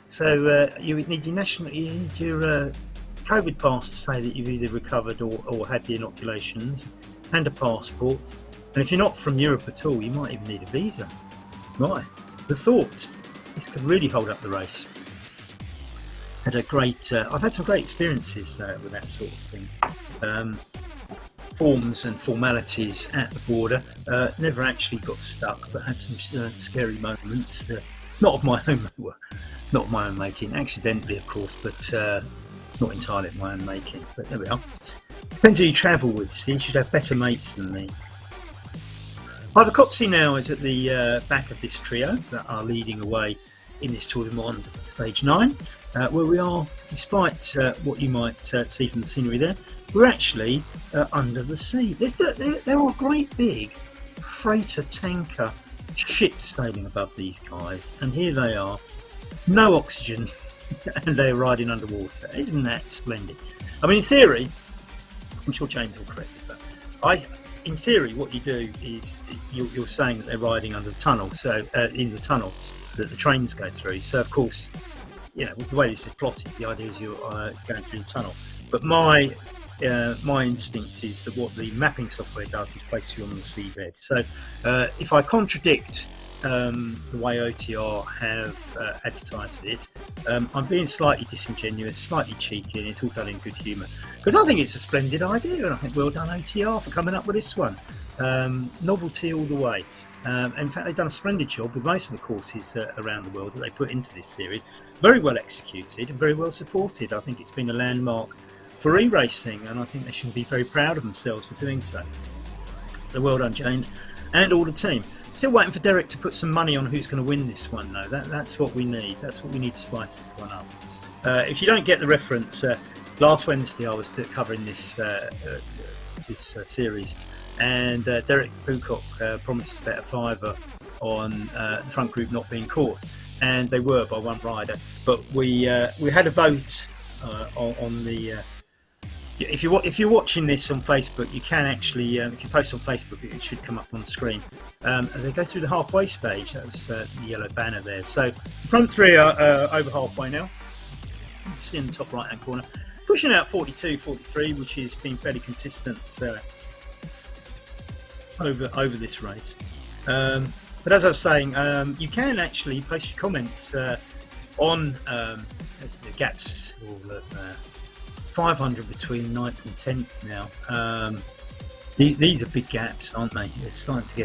so. You would need your COVID pass to say that you've either recovered or had the inoculations, and a passport. And if you're not from Europe at all, you might even need a visa. Right, the thoughts. This could really hold up the race. I've had some great experiences with that sort of thing. Forms and formalities at the border. Never actually got stuck, but had some scary moments. Not of my own making. Accidentally, of course, but not entirely of my own making. But there we are. Depends who you travel with. See, you should have better mates than me. Ivor Copsey now is at the back of this trio that are leading away in this Tour du Monde Stage 9, where we are, despite what you might see from the scenery there, we're actually under the sea. There are great big freighter tanker ships sailing above these guys, and here they are, no oxygen, and they're riding underwater. Isn't that splendid? I mean, in theory, I'm sure James will correct me, but in theory, what you do is you're saying that they're riding under the tunnel, so in the tunnel that the trains go through. So, of course, you know, the way this is plotted, the idea is you're going through the tunnel. But my instinct is that what the mapping software does is place you on the seabed. So, if I contradict the way OTR have advertised this, I'm being slightly disingenuous, slightly cheeky, and it's all done in good humour. Because I think it's a splendid idea, and I think well done OTR for coming up with this one. Novelty all the way. In fact, they've done a splendid job with most of the courses around the world that they put into this series. Very well executed and very well supported. I think it's been a landmark for e-racing, and I think they should be very proud of themselves for doing so. So well done, James, and all the team. Still waiting for Derek to put some money on who's going to win this one, though. That's what we need. That's what we need to spice this one up. If you don't get the reference, last Wednesday I was covering this series, and Derek Pocock promised to bet a fiver on the front group not being caught, and they were by one rider. But we had a vote on the. If you're watching this on Facebook, you can actually, if you post on Facebook, it should come up on the screen. And they go through the halfway stage. That was the yellow banner there. So the front three are over halfway now. You can see in the top right-hand corner, pushing out 42, 43, which has been fairly consistent over this race. But as I was saying, you can actually post your comments on the gaps. 500 between 9th and 10th now. These are big gaps, aren't they? It's starting to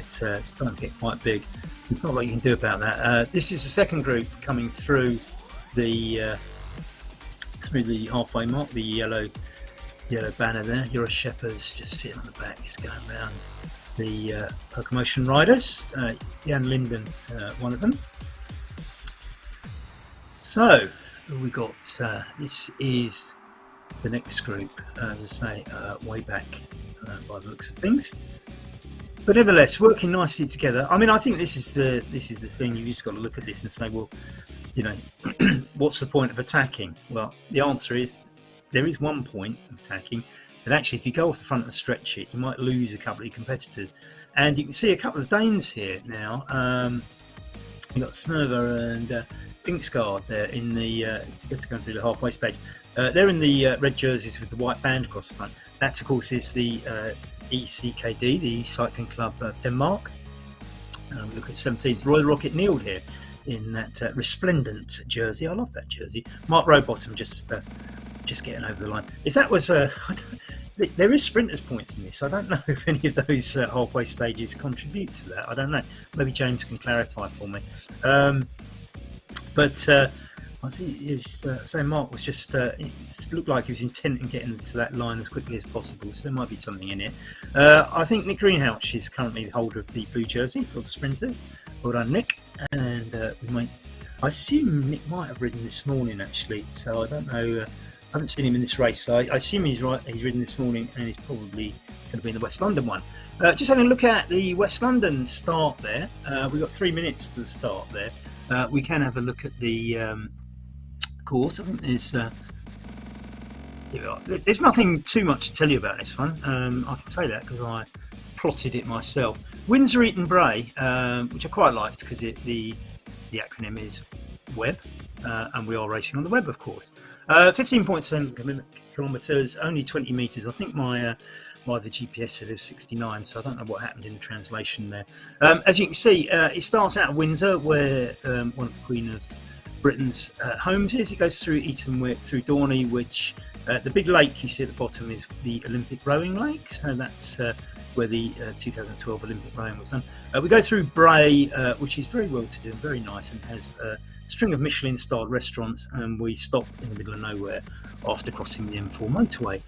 get quite big. There's not a lot you can do about that. This is the second group coming through the halfway mark. The yellow banner there. Euro Shepherds just sitting on the back, just going around the locomotion riders. Jan Linden, one of them. So we got this is the next group, as I say, way back by the looks of things, but nevertheless working nicely together. I mean, I think this is the thing. You just got to look at this and say, well, you know, what's the point of attacking? Well, the answer is there is one point of attacking, but actually, if you go off the front and stretch it, you might lose a couple of your competitors. And you can see a couple of Danes here now. You've got Snerver and Pinksgaard there in the it's going through the halfway stage. They're in the red jerseys with the white band across the front. That, of course, is the ECKD, the Cycling Club of Denmark. Look at 17th. Roy Rocket Neild here in that resplendent jersey. I love that jersey. Mark Rowbottom just getting over the line. If that was there is sprinters points in this. I don't know if any of those halfway stages contribute to that. I don't know. Maybe James can clarify for me. But I see. So Mark was just. It looked like he was intent on getting to that line as quickly as possible. So there might be something in here. I think Nick Greenhouse is currently the holder of the blue jersey for the sprinters. Well done, Nick. And I assume Nick might have ridden this morning actually. So I don't know. I haven't seen him in this race, so I assume he's right. He's ridden this morning, and he's probably going to be in the West London one. Just having a look at the West London start there. We've got 3 minutes to the start there. We can have a look at the course. I think there's nothing too much to tell you about this one. I can say that because I plotted it myself. Windsor Eton Bray, which I quite liked because the acronym is web, and we are racing on the web, of course. 15.7 kilometres, only 20 metres. I think my the GPS said it was 69, so I don't know what happened in the translation there. As you can see, it starts out of Windsor, where one of the Queen of Britain's homes is. It goes through Eton Wick, through Dorney, which the big lake you see at the bottom is the Olympic Rowing Lake, so that's where the 2012 Olympic rowing was done. We go through Bray, which is very well to do and very nice, and has a string of Michelin-style restaurants, and we stop in the middle of nowhere after crossing the M4 motorway.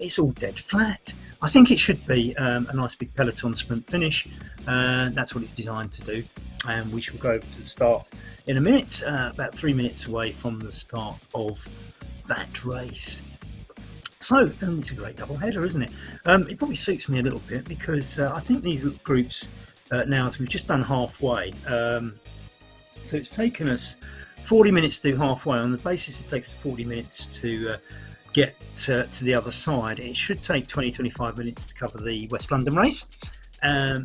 It's all dead flat. I think it should be a nice big peloton sprint finish. That's what it's designed to do, and we shall go over to the start in a minute, about 3 minutes away from the start of that race. So it's a great double header, isn't it? It probably suits me a little bit because I think these little groups now, as we've just done halfway, so it's taken us 40 minutes to do halfway. On the basis it takes 40 minutes to get to the other side, it should take 20-25 minutes to cover the West London race.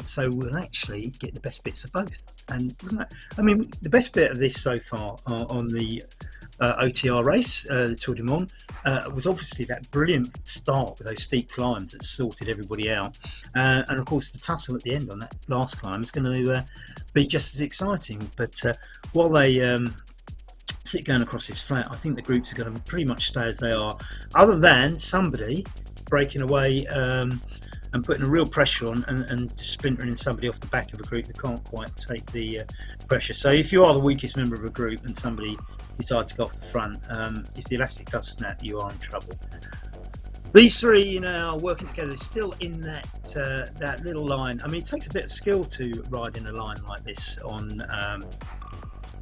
So we'll actually get the best bits of both. And wasn't that, I mean, the best bit of this so far on the OTR race, the Tour du Monde, was obviously that brilliant start with those steep climbs that sorted everybody out, and of course the tussle at the end on that last climb is going to be just as exciting. But while they sit going across this flat, I think the groups are going to pretty much stay as they are, other than somebody breaking away and putting a real pressure on and just splintering somebody off the back of a group that can't quite take the pressure. So if you are the weakest member of a group and somebody decides to go off the front, if the elastic does snap, you are in trouble. These three are working together, still in that little line. I mean, it takes a bit of skill to ride in a line like this on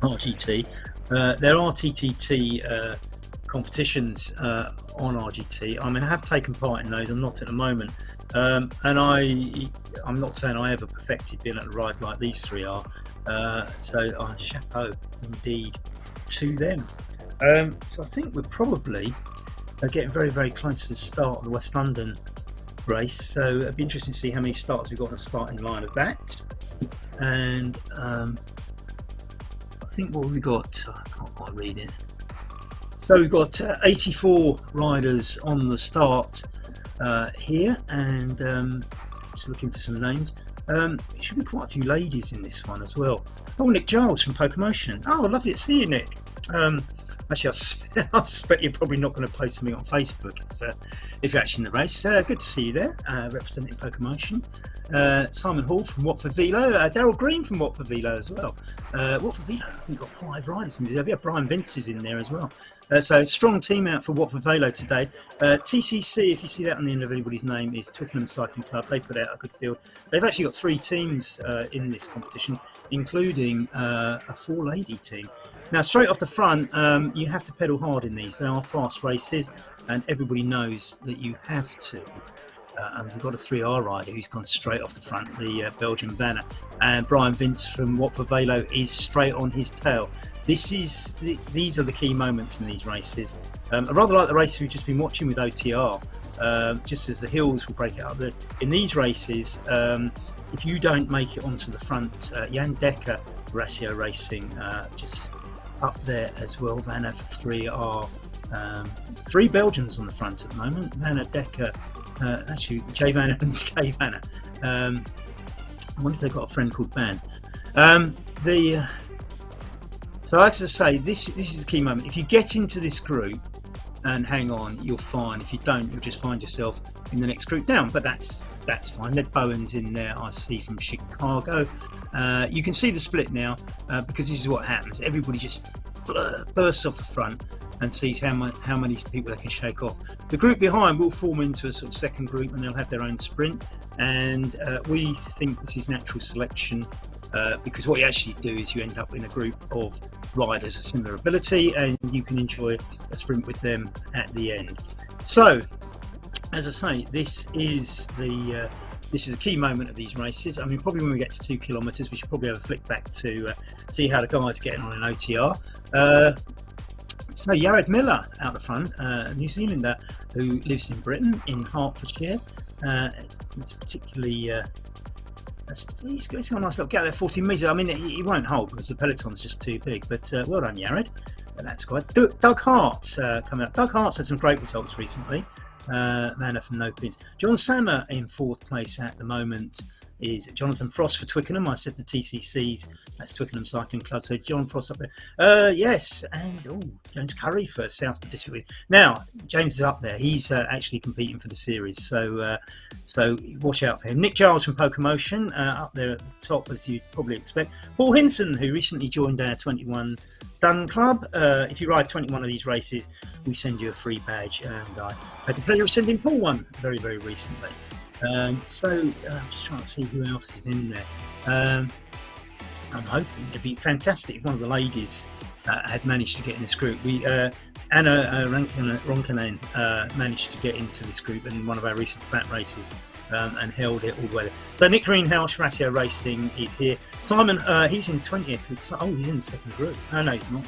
RGT. There are TTT competitions on RGT. I mean, I have taken part in those. I'm not at the moment, and I'm not saying I ever perfected being able to ride like these three are. So chapeau indeed to them. So I think we're probably getting very, very close to the start of the West London race. So it'd be interesting to see how many starts we've got on the starting line of that. And I think what we got, I can't quite read it. So we've got 84 riders on the start here, and just looking for some names. There should be quite a few ladies in this one as well. Oh, Nick Giles from Pokemotion. Oh, lovely to see you, Nick. Actually, I suspect you're probably not going to post something on Facebook if you're actually in the race. Good to see you there, representing Pokemotion. Simon Hall from Watford Velo, Daryl Green from Watford Velo as well. Watford Velo, I think, got 5 riders in there. Yeah, Brian Vince is in there as well. So strong team out for Watford Velo today. TCC, if you see that on the end of anybody's name, is Twickenham Cycling Club. They put out a good field. They've actually got 3 teams in this competition, including a 4-lady team. Now, straight off the front, you have to pedal hard in these. They are fast races, and everybody knows that you have to. And we've got a 3R rider who's gone straight off the front, the Belgian Vanna, and Brian Vince from Watford Velo is straight on his tail. These are the key moments in these races. I rather like the race we've just been watching with OTR. Just as the hills will break it up, in these races, if you don't make it onto the front, Jan Dekker, Ratio Racing, just up there as well. Vanna for 3R. 3 Belgians on the front at the moment. Vanna, Dekker, actually J Vanna and K Vanna. I wonder if they've got a friend called Ban. So as I say, this is the key moment. If you get into this group and hang on, you're fine. If you don't, you'll just find yourself in the next group down. But that's fine. Ned Bowen's in there, I see, from Chicago. You can see the split now because this is what happens. Everybody just bursts off the front and sees how many people they can shake off. The group behind will form into a sort of second group, and they'll have their own sprint. And we think this is natural selection because what you actually do is you end up in a group of riders of similar ability, and you can enjoy a sprint with them at the end. So, as I say, this is the key moment of these races. I mean, probably when we get to 2 kilometres, we should probably have a flick back to see how the guys are getting on in OTR. So Jared Miller out the front, a New Zealander who lives in Britain, in Hertfordshire. It's particularly He's got a nice little gap there, 14 metres. I mean, he won't hold because the peloton's just too big. But well done, Yared. And that's quite. Doug Hart coming up. Doug Hart's had some great results recently. Man from No Pins. John Sammer in 4th place at the moment is Jonathan Frost for Twickenham. I said the TCCs, that's Twickenham Cycling Club. So John Frost up there. Yes, and James Curry for South District. Now James is up there. He's actually competing for the series, so watch out for him. Nick Giles from Pokemotion up there at the top, as you'd probably expect. Paul Hinson, who recently joined our 21 Dun Club. If you ride 21 of these races, we send you a free badge, and I had the pleasure of sending Paul one very, very recently. I'm just trying to see who else is in there. I'm hoping it'd be fantastic if one of the ladies had managed to get in this group. Anna Ronkanen managed to get into this group in one of our recent flat races and held it all the way there. So Nick Greenhouse, Ratio Racing is here. Simon, he's in 20th. He's in the second group. Oh, no, he's not.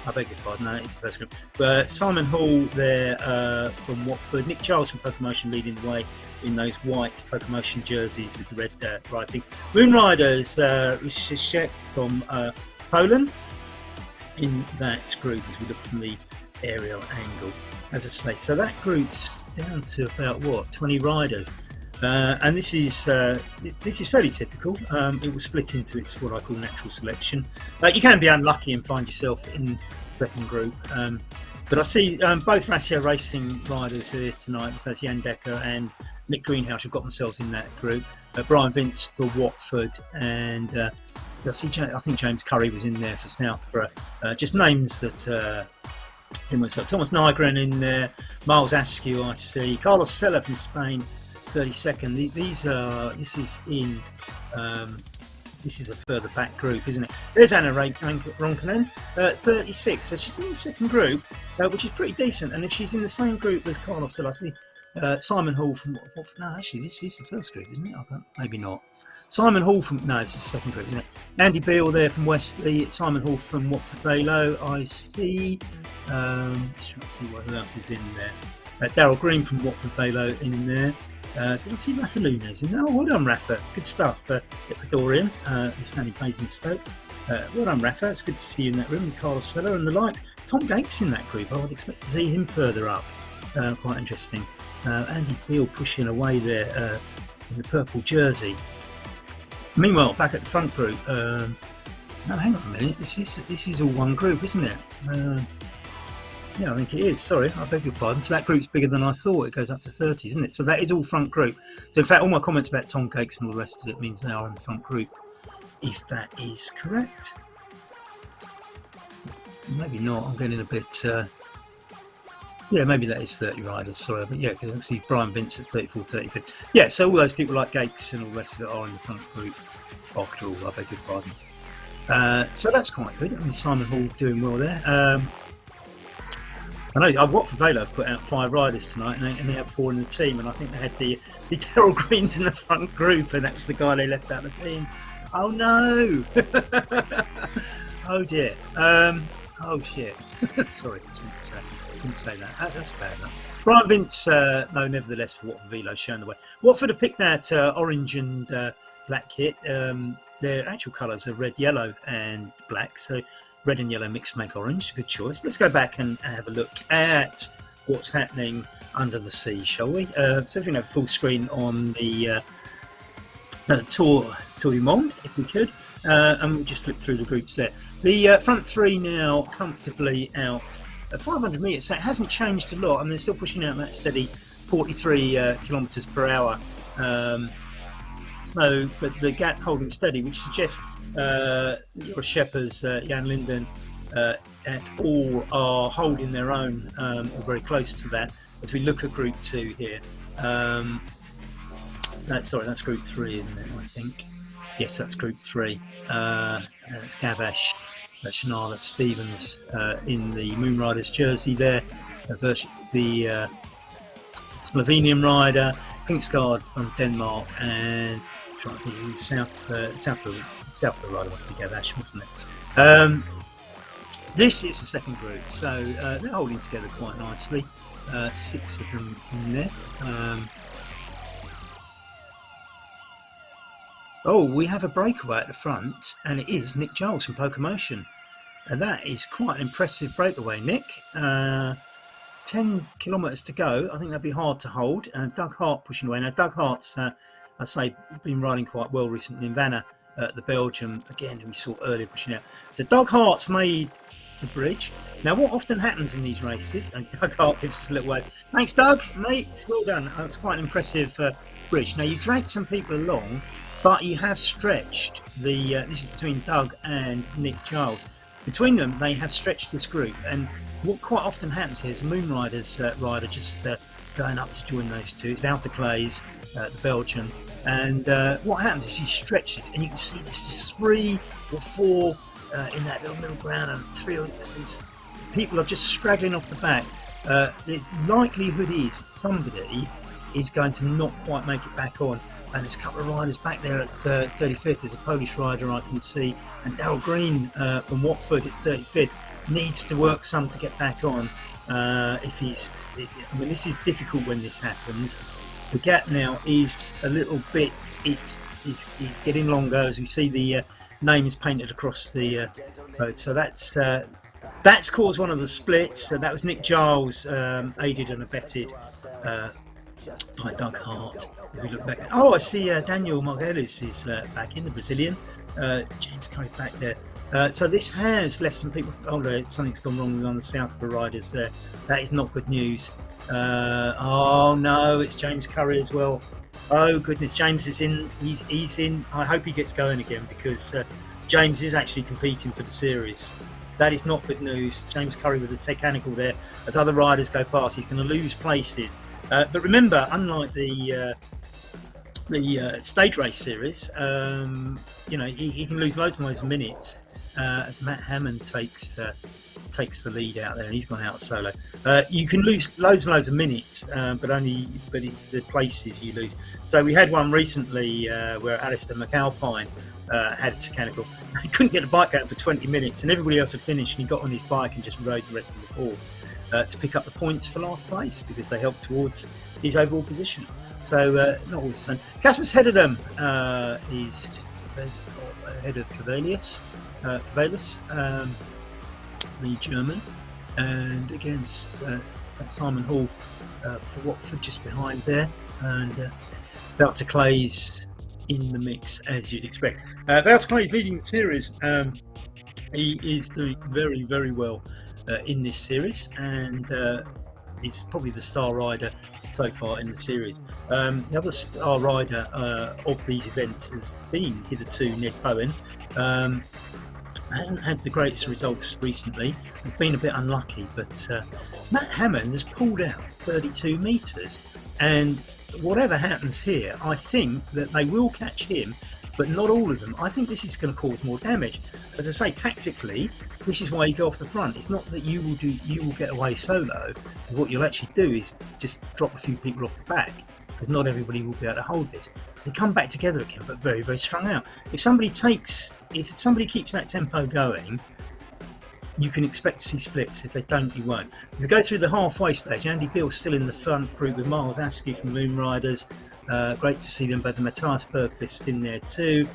I beg your pardon, no, it's the first group. Simon Hall there from Watford. Nick Charles from Pokemotion leading the way in those white Pokemotion jerseys with the red writing. Moon Riders, Ryszek from Poland in that group as we look from the aerial angle. As I say, so that group's down to about 20 riders. And this is fairly typical. It will split into what I call natural selection. You can be unlucky and find yourself in second group, but I see both Ratio Racing riders here tonight. So Jan Decker and Nick Greenhouse have got themselves in that group. Brian Vince for Watford, and I think James Curry was in there for Southborough. Just names that. Thomas Nygren in there, Miles Askew I see, Carlos Sella from Spain, 32nd. This is a further back group, isn't it? There's Anna Ronkanen, 36. So she's in the second group, which is pretty decent. And if she's in the same group as Carlos Sella, I see Simon Hall from. No, actually, this is the first group, isn't it? Maybe not. Simon Hall from. No, it's the second group, isn't it? Andy Beale there from Westley. Simon Hall from Watford Velo. I see. Just trying to see who else is in there. Daryl Green from Watford Velo in there. Did I see Rafa Nunes in there? Oh, well done, Rafa. Good stuff. Ecuadorian. This now he plays in Stoke. Well done, Rafa. It's good to see you in that room. Carlos Sella and the likes. Tom Gates in that group. I would expect to see him further up. Quite interesting. Andy Beale pushing away there in the purple jersey. Meanwhile, back at the front group. No, hang on a minute. This is all one group, isn't it? Yeah, I think it is. Sorry, I beg your pardon. So that group's bigger than I thought. It goes up to 30, isn't it? So that is all front group. So in fact, all my comments about Tom Cakes and all the rest of it means they are in the front group, if that is correct. Maybe not. I'm getting a bit... yeah, maybe that is 30 riders, sorry. But yeah, because I can see Brian Vince at 34, 35th. Yeah, so all those people like Gates and all the rest of it are in the front group after all, I beg your pardon. So that's quite good. I mean, Simon Hall doing well there. I know Watford Velo have put out 5 riders tonight, and they have 4 in the team, and I think they had the Daryl Greens in the front group, and that's the guy they left out of the team. Oh no! Oh dear. Oh shit. Sorry, didn't say that. That's bad enough. Brian Vince, though, nevertheless, for Watford Velo showing the way. Watford have picked that orange and black kit. Their actual colours are red, yellow, and black. So. Red and yellow mixed make orange. Good choice. Let's go back and have a look at what's happening under the sea, shall we? So if we can have full screen on the Tour du Monde, if we could, and we'll just flip through the groups there. The front 3 now comfortably out at 500 metres. So it hasn't changed a lot. I mean, they're still pushing out that steady 43 kilometres per hour. But the gap holding steady, which suggests your Sheppers, Jan Linden, et al. Are holding their own, or very close to that, as we look at Group 2 here. That's Group 3, isn't it, I think? Yes, that's Group 3. That's Gavash, Shanala Stevens in the Moon Riders jersey there. The Slovenian rider, Kingsguard from Denmark, and I'm trying to think who South rider must be Gavash, wasn't it? This is the second group, so they're holding together quite nicely. 6 of them in there. Oh, we have a breakaway at the front, and it is Nick Giles from Pokemotion. And that is quite an impressive breakaway, Nick. 10 kilometres to go. I think that'd be hard to hold. Doug Hart pushing away. Now, Doug Hart's, I say, been riding quite well recently in Vanna, the Belgium, again, who we saw earlier pushing out. So Doug Hart's made the bridge. Now, what often happens in these races, and Doug Hart gives us a little wave. Thanks, Doug, mate. Well done. It's quite an impressive bridge. Now, you dragged some people along, but you have stretched the, this is between Doug and Nick Giles. Between them, they have stretched this group, and what quite often happens here is the Moon Riders rider just going up to join those two. It's Wouter Claes, the Belgian, and what happens is you stretch it, and you can see there's just 3 or 4 in that little middle ground, and 3 or 4 people are just straggling off the back. The likelihood is somebody is going to not quite make it back on. And there's a couple of riders back there at 35th. There's a Polish rider I can see, and Daryl Green from Watford at 35th needs to work some to get back on. If he's, I mean, this is difficult when this happens. The gap now is a little bit. It's getting longer as we see the name is painted across the road. So that's caused one of the splits. That was Nick Giles, aided and abetted by Doug Hart. As we look back, oh, I see Daniel Margulis is back in, the Brazilian. James Curry back there. So this has left some people. Oh, something's gone wrong on the Southborough riders there. That is not good news. Oh no, it's James Curry as well. Oh goodness, James is in. He's in. I hope he gets going again, because James is actually competing for the series. That is not good news. James Curry with the technical there. As other riders go past, he's going to lose places. But remember, unlike the stage race series, you know, he can lose loads and loads of minutes as Matt Hammond takes the lead out there, and he's gone out solo. You can lose loads and loads of minutes, but it's the places you lose. So we had one recently where Alistair McAlpine had a mechanical. He couldn't get the bike out for 20 minutes, and everybody else had finished, and he got on his bike and just rode the rest of the course to pick up the points for last place, because they helped towards his overall position. So not all the same. Casper's Hederdam is just ahead of Cavalius, the German, and against Simon Hall for Watford just behind there, and Wouter Claes in the mix, as you'd expect. Wouter Claes leading the series. He is doing very, very well in this series, and he's probably the star rider so far in the series. The other star rider of these events has been hitherto Ned Bowen. Hasn't had the greatest results recently. He's been a bit unlucky, but Matt Hammond has pulled out 32 metres, and whatever happens here, I think that they will catch him, but not all of them. I think this is going to cause more damage. As I say, tactically, this is why you go off the front. It's not that you will get away solo. What you'll actually do is just drop a few people off the back, because not everybody will be able to hold this. So they come back together again, but very, very strung out. If somebody keeps that tempo going, you can expect to see splits. If they don't, you won't. If we go through the halfway stage, Andy Beale's still in the front group with Miles Askew from Moon Riders. Great to see them both. The Matthias Bergqvist in there too.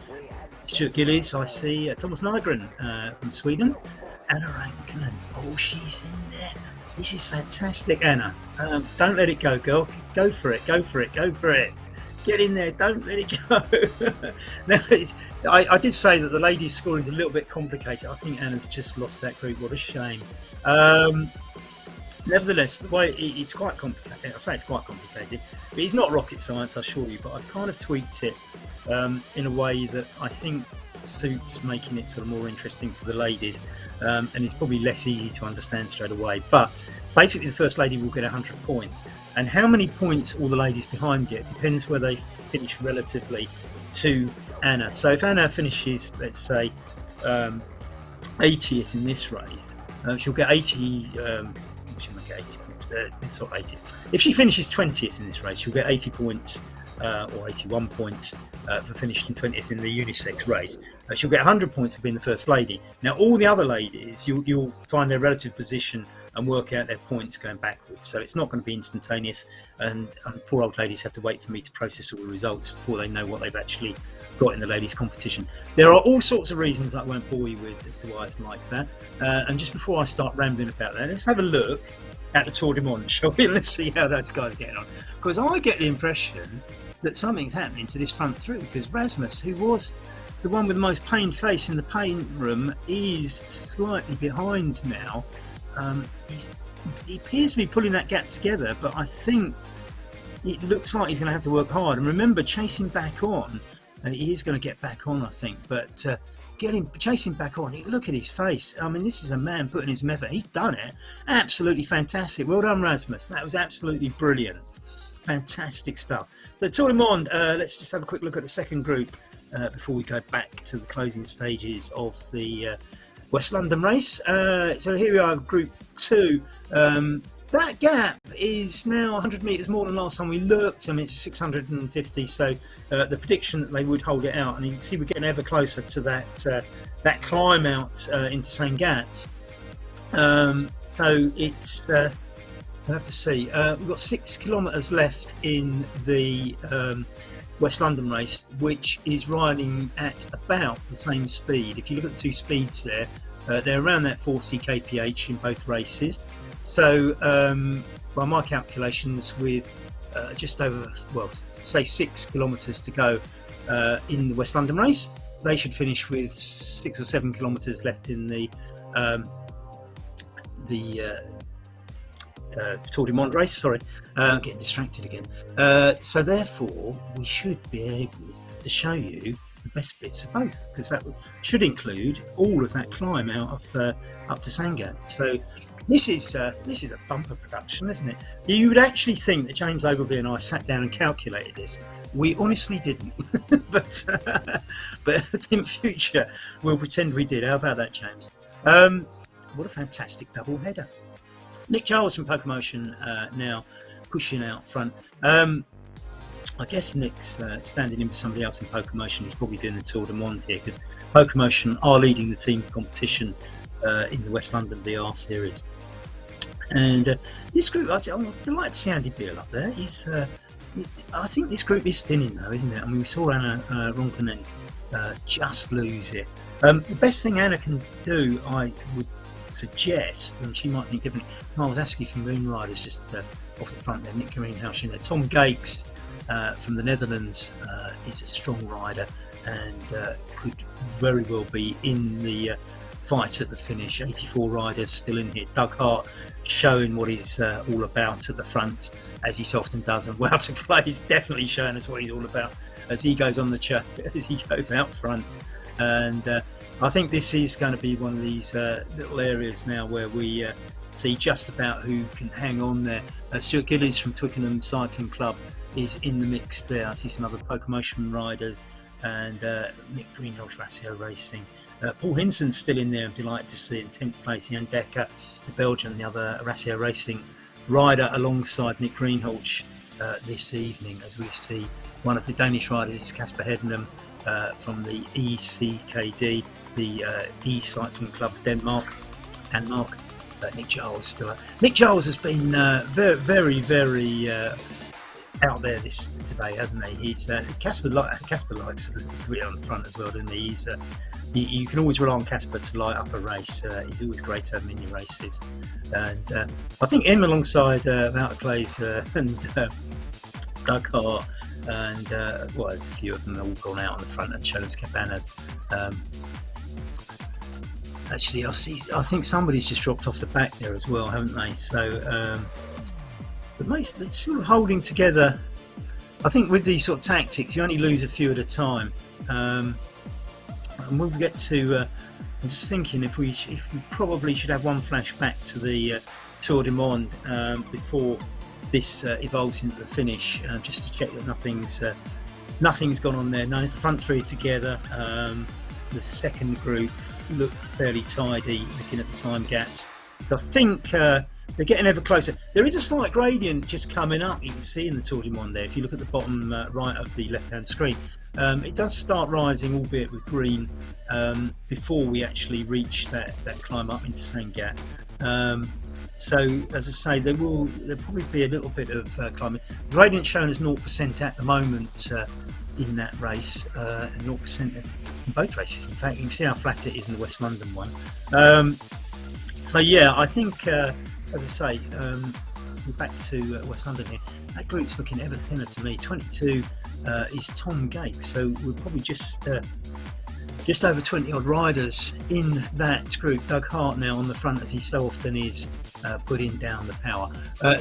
Stuart Gillies, I see. Thomas Nygren from Sweden. Anna Rankkinen. Oh, she's in there. This is fantastic, Anna. Don't let it go, girl. Go for it. Go for it. Go for it. Get in there. Don't let it go. Now, I did say that the ladies' scoring is a little bit complicated. I think Anna's just lost that group. What a shame. Nevertheless, the way it's quite complicated. I say it's quite complicated, but it's not rocket science, I assure you. But I've kind of tweaked it in a way that I think suits making it sort of more interesting for the ladies, and it's probably less easy to understand straight away. But basically, the first lady will get 100 points, and how many points all the ladies behind get depends where they finish relatively to Anna. So if Anna finishes, let's say, 80th in this race, she'll get 80. She'll get 80 points. It's not 80th. If she finishes 20th in this race, she'll get 80 points or 81 points for finishing 20th in the unisex race. She'll get 100 points for being the first lady. Now, all the other ladies, you'll find their relative position and work out their points going backwards. So it's not going to be instantaneous, and poor old ladies have to wait for me to process all the results before they know what they've actually got in the ladies' competition. There are all sorts of reasons I won't bore you with as to why it's like that. And just before I start rambling about that, let's have a look at the Tour de Monde, shall we? Let's see how those guys are getting on. Because I get the impression that something's happening to this front three, because Rasmus, who was the one with the most pained face in the paint room, is slightly behind now. He appears to be pulling that gap together, but I think it looks like he's going to have to work hard. And remember, chasing back on, he is going to get back on, I think, but chasing back on, look at his face. I mean, this is a man putting his effort. He's done it. Absolutely fantastic. Well done, Rasmus. That was absolutely brilliant. Fantastic stuff. So Tour de Monde, let's just have a quick look at the second group before we go back to the closing stages of the West London race. So here we are, Group 2. That gap is now 100 metres more than last time we looked. I mean, it's 650, so the prediction that they would hold it out, and you can see we're getting ever closer to that climb out into St. Gat. So it's we'll have to see. We've got 6 kilometres left in the West London race, which is riding at about the same speed. If you look at the two speeds there, they're around that 40 kph in both races. So by my calculations, with just over, well, say 6 kilometres to go in the West London race, they should finish with 6 or 7 kilometres left in the Tour de Monde race. Sorry, I'm getting distracted again. So therefore, we should be able to show you the best bits of both, because that should include all of that climb out of up to Sangat. So this is a bumper production, isn't it? You would actually think that James Ogilvie and I sat down and calculated this. We honestly didn't, but in future we'll pretend we did. How about that, James? What a fantastic double header. Nick Giles from Pokemotion now pushing out front. I guess Nick's standing in for somebody else in Pokemotion. He's probably doing the Tour de Monde here, because Pokemotion are leading the team competition in the West London VR series. And this group, I'm delighted to see Andy Beale up there. I think this group is thinning though, isn't it? I mean, we saw Anna Ronkanen just lose it. The best thing Anna can do, I would suggest, and she might think differently, Miles Askey from Moonriders just off the front there, Nick Greenhouse in there. Tom Gaeks from the Netherlands is a strong rider and could very well be in the fight at the finish. 84 riders still in here. Doug Hart showing what he's all about at the front, as he so often does, and Wow to Play is definitely showing us what he's all about as he goes on the as he goes out front. And I think this is going to be one of these little areas now where we see just about who can hang on there. Stuart Gillies from Twickenham Cycling Club is in the mix there. I see some other Pokemotion riders, and Nick Greenhouse, Ratio Racing. Paul Hinson's still in there. I'm delighted to see in 10th place. Jan Dekker, the Belgian, the other Ratio Racing rider, alongside Nick Greenhalgh this evening, as we see one of the Danish riders is Kasper Heddenham from the ECKD, the E-Cycling Club Denmark. Nick Giles still up. Nick Giles has been very out there today, hasn't he? He's Kasper likes a little bit on the front as well, doesn't he? You can always rely on Kasper to light up a race. He's always great to have mini races, and I think him alongside Wouter Clays and Doug Hart, and well, there's a few of them that all gone out on the front, and Chelis Cabana. Actually, I think somebody's just dropped off the back there as well, haven't they? So it's sort of holding together. I think with these sort of tactics, you only lose a few at a time. And when we get to, I'm just thinking if we probably should have one flash back to the Tour de Monde before this evolves into the finish, just to check that nothing's gone on there. No, it's the front three together. The second group look fairly tidy, looking at the time gaps. So I think they're getting ever closer. There is a slight gradient just coming up. You can see in the Tour du Monde there. If you look at the bottom right of the left-hand screen, it does start rising, albeit with green, before we actually reach that climb up into Saint-Gat. So, as I say, there'll probably be a little bit of climbing. The gradient shown as 0% at the moment in that race, 0% in both races. In fact, you can see how flat it is in the West London one. So yeah, I think, as I say, we're back to West London here. That group's looking ever thinner to me. 22 is Tom Gates, so we're probably just over 20 odd riders in that group. Doug Hart now on the front, as he so often is, putting down the power.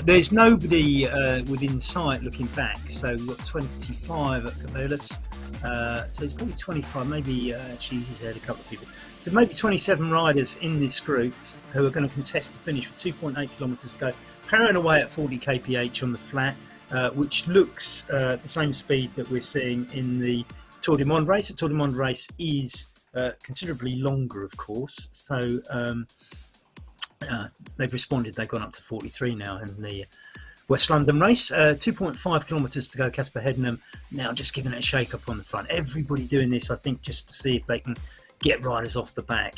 There's nobody within sight looking back, so we've got 25 at Cabelas, so it's probably 25, maybe actually he's had a couple of people, so maybe 27 riders in this group who are going to contest the finish with 2.8 kilometres to go, powering away at 40 kph on the flat, which looks the same speed that we're seeing in the Tour du Monde race. The Tour du Monde race is considerably longer, of course, so they've responded. They've gone up to 43 now in the West London race. 2.5 kilometres to go. Casper Hednam now just giving it a shake up on the front. Everybody doing this, I think, just to see if they can get riders off the back.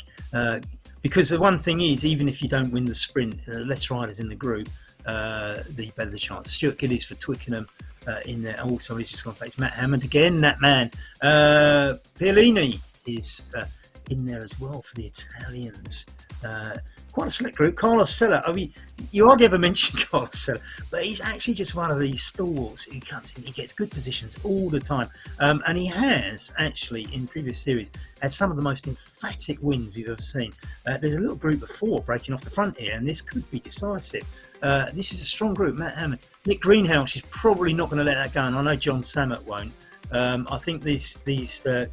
Because the one thing is, even if you don't win the sprint, less riders in the group, the better the chance. Stuart Gillies for Twickenham in there. Oh, somebody's just gone to face Matt Hammond again. That man. Pierlini is in there as well for the Italians. Quite a select group. Carlos Sella, I mean, you hardly ever mention Carlos Sella, but he's actually just one of these stalwarts who comes in, he gets good positions all the time, and he has actually in previous series had some of the most emphatic wins we've ever seen. There's a little group of 4 breaking off the front here, and this could be decisive. This is a strong group. Matt Hammond, Nick Greenhouse is probably not going to let that go, and I know John Sammet won't. I think these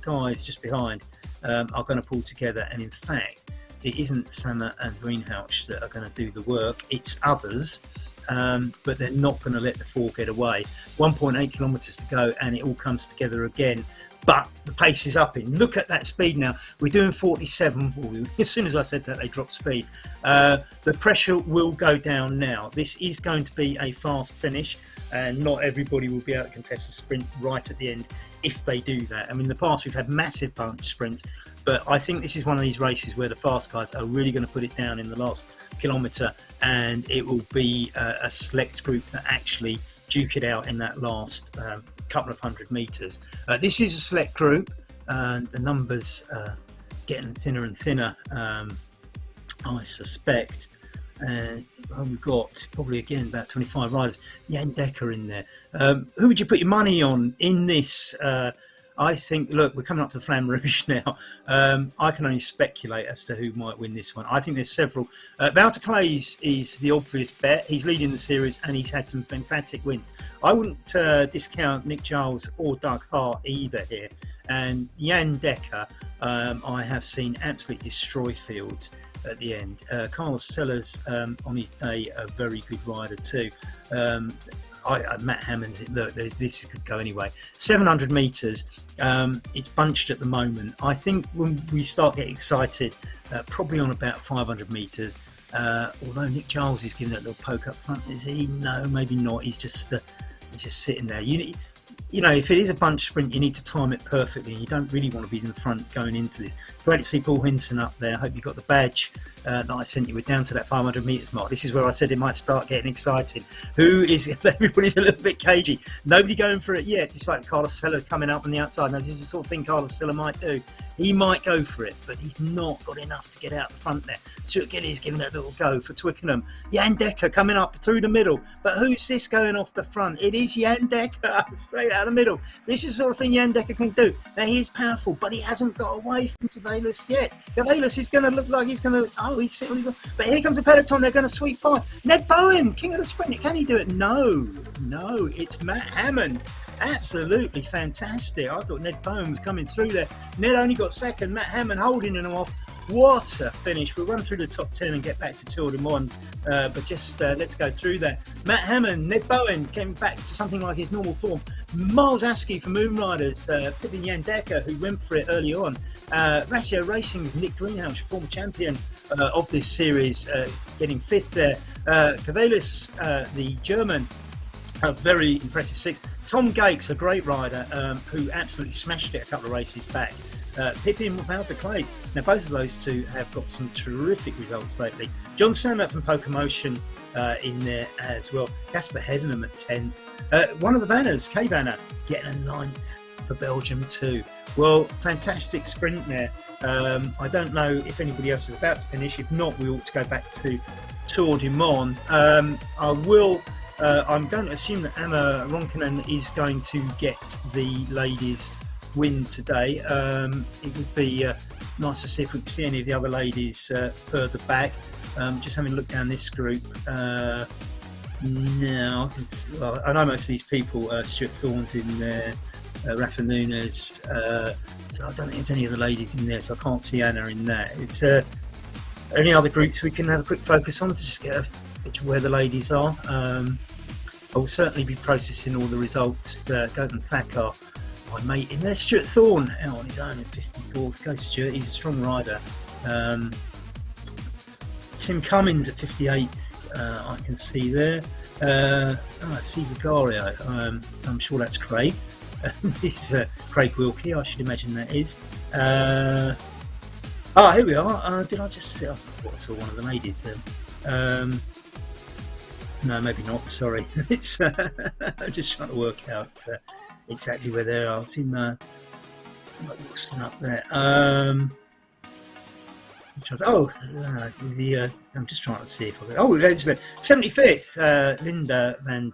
guys just behind are going to pull together, and in fact it isn't Sammet and Greenhouse that are going to do the work, it's others, but they're not going to let the 4 get away. 1.8 kilometres to go and it all comes together again, but the pace is upping. Look at that speed now. We're doing 47. Well, as soon as I said that, they dropped speed. The pressure will go down now. This is going to be a fast finish, and not everybody will be able to contest the sprint right at the end if they do that. I mean, in the past we've had massive bunch sprints, but I think this is one of these races where the fast guys are really going to put it down in the last kilometre, and it will be a select group that actually duke it out in that last couple of 100 metres. This is a select group, and the numbers getting thinner and thinner, I suspect. We've got probably again about 25 riders. Jan Dekker in there. Who would you put your money on in this? I think, look, we're coming up to the Flamme Rouge now. I can only speculate as to who might win this one. I think there's several. Wouter Claes is the obvious bet. He's leading the series and he's had some fantastic wins. I wouldn't discount Nick Giles or Doug Hart either here. And Jan Dekker, I have seen absolutely destroy fields at the end. Carlos Sellers on his day, a very good rider too. Matt Hammond's, look, this could go anyway. 700 metres, it's bunched at the moment. I think when we start getting excited, probably on about 500 metres, although Nick Giles is giving that little poke up front, is he? No, maybe not. He's just sitting there. You know, if it is a bunch sprint, you need to time it perfectly, and you don't really want to be in the front going into this. Great to see Paul Hinson up there. I hope you got the badge that I sent you. We're down to that 500 metres mark. This is where I said it might start getting exciting. Everybody's a little bit cagey. Nobody going for it yet, despite Carlos Sella coming up on the outside. Now, this is the sort of thing Carlos Sella might do. He might go for it, but he's not got enough to get out the front there. Stuart Gillies giving it a little go for Twickenham. Jan Dekker coming up through the middle. But who's this going off the front? It is Jan Dekker, straight out of the middle. This is the sort of thing Jan Dekker can do. Now, he is powerful, but he hasn't got away from Cabelas yet. Cabelas is going to look like he's going to... Oh, he's sitting on his... But here comes a peloton. They're going to sweep by. Ned Bowen, king of the sprint. Can he do it? No, it's Matt Hammond. Absolutely fantastic. I thought Ned Bowen was coming through there. Ned only got second. Matt Hammond holding him off. What a finish. We'll run through the top 10 and get back to Tour de Monde, but just let's go through that. Matt Hammond, Ned Bowen came back to something like his normal form. Miles Askey for Moon Riders, Pippin Jan Decker, who went for it early on. Ratio Racing's Nick Greenhouse, former champion of this series, getting fifth there. Cavelis, the German, a very impressive sixth. Tom Gates, a great rider, who absolutely smashed it a couple of races back. Pippin Without Clays. Now, both of those two have got some terrific results lately. John Samet from Pokemotion in there as well. Casper Hedenham at 10th. One of the Vanners, K-Vanner, getting a 9th for Belgium too. Well, fantastic sprint there. I don't know if anybody else is about to finish. If not, we ought to go back to Tour du Monde. I'm going to assume that Emma Ronkanen is going to get the ladies' win today. It would be nice to see if we can see any of the other ladies further back. Just having a look down this group now. I know most of these people. Stuart Thorne's in there, Rafa Nunes. So I don't think there's any of the ladies in there. So I can't see Anna in that. It's any other groups we can have a quick focus on to just get a picture of where the ladies are. I will certainly be processing all the results. Gordon Thacker, my mate in there. Stuart Thorne out on his own at 54th. Go Stuart, he's a strong rider. Tim Cummins at 58th, I can see there. See Vigario, I'm sure that's Craig. This is Craig Wilkie, I should imagine that is. Here we are. Did I just see? I thought I saw one of the ladies then. No, maybe not. Sorry. It's I'm just trying to work out exactly where they are. I've seen Wilson up there. I'm just trying to see if I can. There's the 75th. Linda Van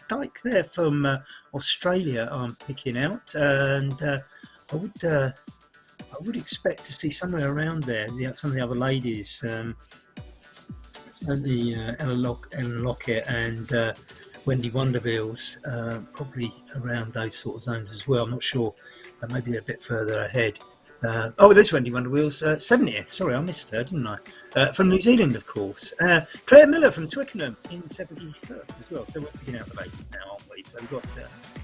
Dyke there from Australia. I'm picking out, and I would expect to see somewhere around there some of the other ladies. Certainly Ellen Lockett and Wendy Wondervilles, probably around those sort of zones as well. I'm not sure, maybe they're a bit further ahead. There's Wendy Wonderwheels, 70th. Sorry, I missed her, didn't I? From New Zealand, of course. Claire Miller from Twickenham in 71st as well. So we're picking out the ladies now, aren't we? So we've got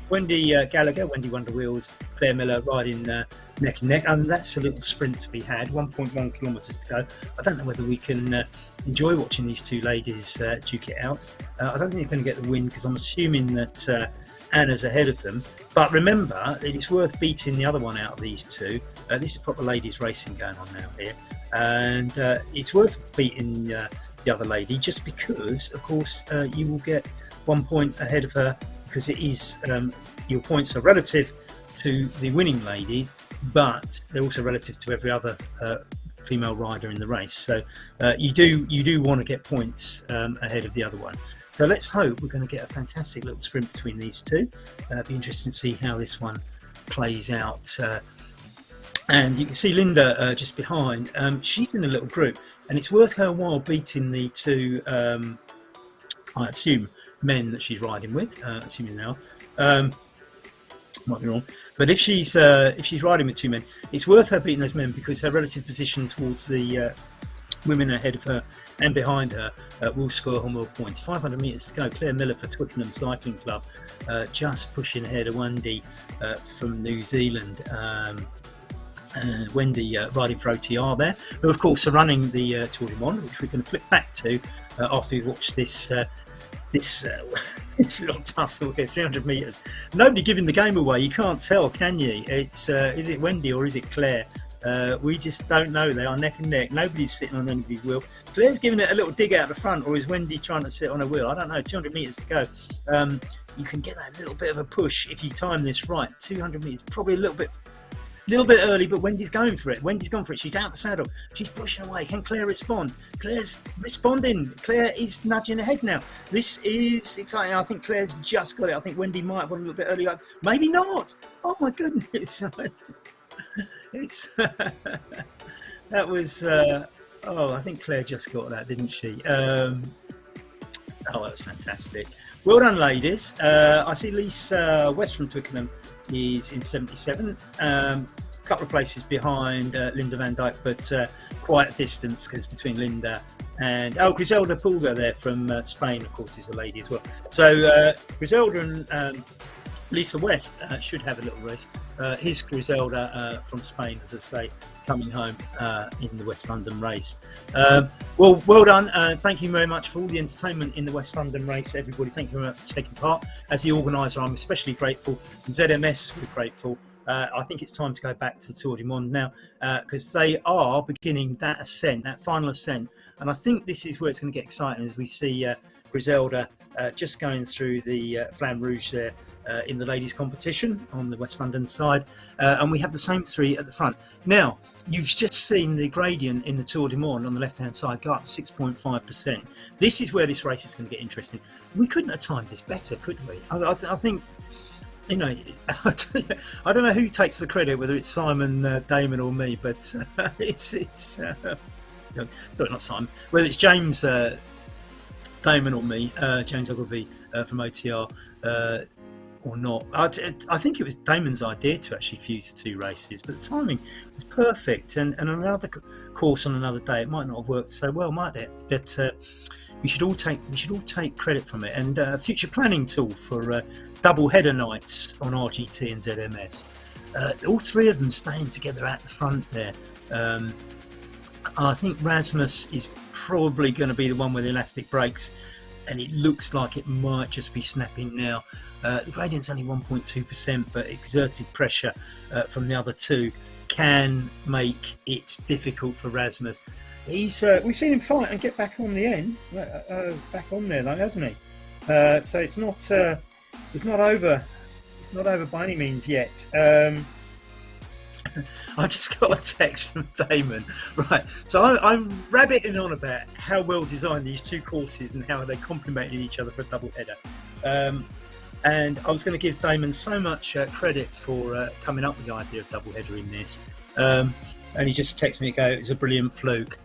Wendy Gallagher, Wendy Wonderwheels, Claire Miller riding neck and neck. And that's a little sprint to be had, 1.1 kilometres to go. I don't know whether we can enjoy watching these two ladies duke it out. I don't think they're going to get the win because I'm assuming that Anna's ahead of them. But remember, it's worth beating the other one out of these two. This is proper ladies racing going on now here. And it's worth beating the other lady just because, of course, you will get 1 point ahead of her because it is your points are relative to the winning ladies, but they're also relative to every other female rider in the race. So you do want to get points ahead of the other one. So let's hope we're going to get a fantastic little sprint between these two. It'll be interesting to see how this one plays out. And you can see Linda just behind. She's in a little group, and it's worth her while beating the two, I assume, men that she's riding with. Assuming now, might be wrong, but if she's riding with two men, it's worth her beating those men because her relative position towards the women ahead of her and behind her will score her more points. 500 metres to go. Claire Miller for Twickenham Cycling Club, just pushing ahead of Wendy from New Zealand. Wendy riding for OTR there, who of course are running the Tour du Monde, which we're going to flip back to after we've watched this little tussle here, 300 metres. Nobody giving the game away. You can't tell, can you? It's is it Wendy or is it Claire? We just don't know. They are neck and neck. Nobody's sitting on anybody's wheel. Claire's giving it a little dig out the front, or is Wendy trying to sit on a wheel? I don't know. 200 metres to go. You can get that little bit of a push if you time this right. 200 metres, probably a little bit early, but Wendy's going for it. Wendy's gone for it. She's out the saddle. She's pushing away. Can Claire respond? Claire's responding. Claire is nudging ahead now. This is exciting. I think Claire's just got it. I think Wendy might have gone a little bit early. Maybe not. Oh my goodness. It's that was. I think Claire just got that, didn't she? That was fantastic. Well done, ladies. I see Lisa West from Twickenham is in 77th. Couple of places behind Linda Van Dyke, but quite a distance because between Linda and Griselda Pulga there from Spain, of course, is a lady as well. So Griselda and Lisa West should have a little race. Here's Griselda from Spain, as I say, coming home in the West London race. Well done. Thank you very much for all the entertainment in the West London race, everybody. Thank you very much for taking part. As the organiser, I'm especially grateful. From ZMS, we're grateful. I think it's time to go back to Tour du Monde now because they are beginning that ascent, that final ascent. And I think this is where it's going to get exciting as we see Griselda just going through the Flamme Rouge there in the ladies' competition on the West London side. And we have the same three at the front. Now, you've just seen the gradient in the Tour du Monde on the left-hand side go up to 6.5%. This is where this race is going to get interesting. We couldn't have timed this better, could we? I think, you know, I don't know who takes the credit, whether it's Simon, Damon or me, but it's sorry, not Simon, whether it's James, Damon or me, James Ogilvie from OTR, or not. I think it was Damon's idea to actually fuse the two races, but the timing was perfect. And another course on another day, it might not have worked so well, might it? But we should all take credit from it. And a future planning tool for double header nights on RGT and ZMS. All three of them staying together at the front there. I think Rasmus is probably going to be the one where the elastic breaks, and it looks like it might just be snapping now. The gradient's only 1.2%, but exerted pressure from the other two can make it difficult for Rasmus. He's we've seen him fight and get back on the end, back on there, though, hasn't he? So it's not over. It's not over by any means yet. I just got a text from Damon. Right, so I'm rabbiting on about how well designed these two courses and how they complemented each other for a double header. And I was going to give Damon so much credit for coming up with the idea of double header in this. And he just texted me to go, it's a brilliant fluke.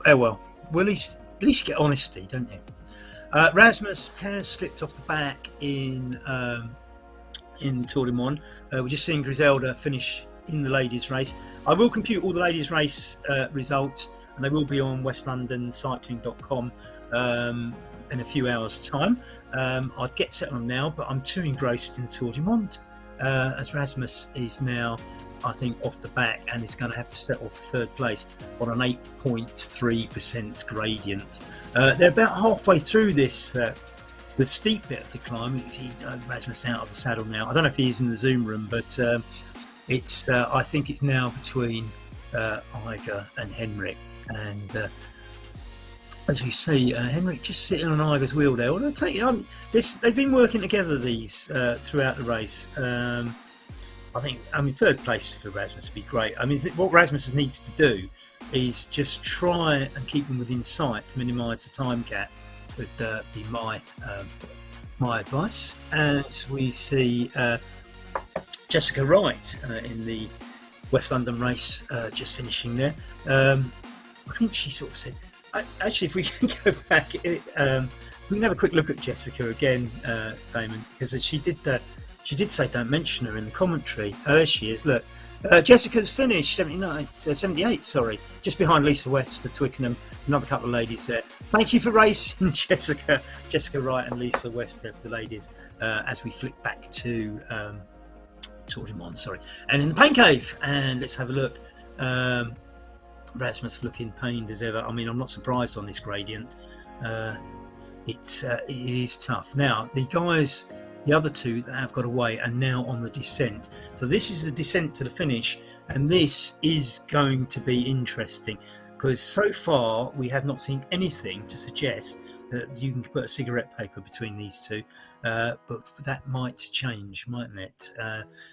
Oh well, at least you get honesty, don't you? Rasmus has slipped off the back in Tour du Monde. We're just seeing Griselda finish in the ladies race. I will compute all the ladies race results, and they will be on westlondoncycling.com in a few hours time. I'd get set on them now, but I'm too engrossed in the Tour du Monde as Rasmus is now, I think, off the back and is going to have to settle for third place on an 8.3% gradient. They're about halfway through this the steep bit of the climb. You see Rasmus out of the saddle now. I don't know if he's in the Zoom room, but it's I think it's now between Eiger and Henrik, and as we see, Henrik just sitting on Eiger's wheel there. Well, they've been working together these throughout the race. I mean, third place for Rasmus would be great. I mean, what Rasmus needs to do is just try and keep them within sight to minimise the time gap. Would be my advice. As we see Jessica Wright in the West London race, just finishing there. I think she sort of said, actually, if we can go back, we can have a quick look at Jessica again, Damon, because she did say don't mention her in the commentary. Oh, there she is. Look, Jessica's finished 78, sorry, just behind Lisa West of Twickenham. Another couple of ladies there. Thank you for racing, Jessica Wright and Lisa West there for the ladies. As we flick back to Tour du Monde, sorry, and in the pain cave, and let's have a look. Rasmus looking pained as ever. I mean, I'm not surprised on this gradient. It is tough. Now the guys, the other two that have got away, are now on the descent. So this is the descent to the finish, and this is going to be interesting because so far we have not seen anything to suggest that you can put a cigarette paper between these two, but that might change, mightn't it?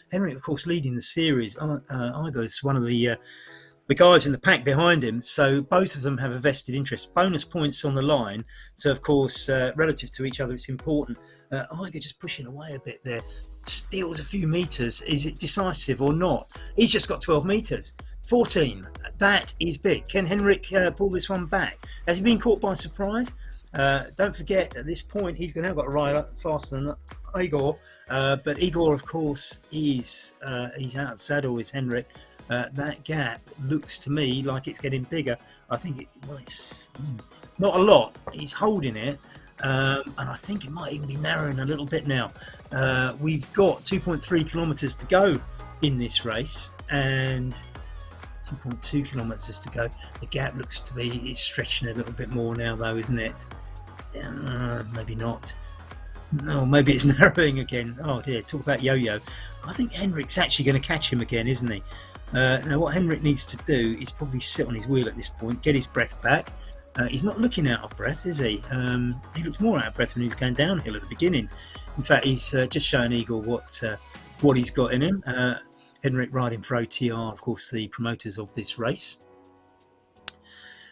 Henrik, of course, leading the series. Igo is one of the guys in the pack behind him, so both of them have a vested interest. Bonus points on the line, so of course, relative to each other, it's important. Iger just pushing away a bit there, steals a few metres. Is it decisive or not? He's just got 12 metres. 14, that is big. Can Henrik pull this one back? Has he been caught by surprise? Don't forget, at this point, he's now got to ride up faster than Igor, but Igor, of course, is he's out of the saddle. Is Henrik? That gap looks to me like it's getting bigger. I think it's not a lot. He's holding it, and I think it might even be narrowing a little bit now. We've got 2.3 kilometres to go in this race, and 2.2 kilometres to go. The gap looks to be it's stretching a little bit more now, though, isn't it? Maybe not. No, maybe it's narrowing again. Oh dear, talk about yo-yo. I think Henrik's actually going to catch him again, isn't he? Now what Henrik needs to do is probably sit on his wheel at this point, get his breath back. He's not looking out of breath, is he? He looked more out of breath when he was going downhill at the beginning. In fact, he's just showing Igor what he's got in him. Henrik riding for OTR, of course, the promoters of this race.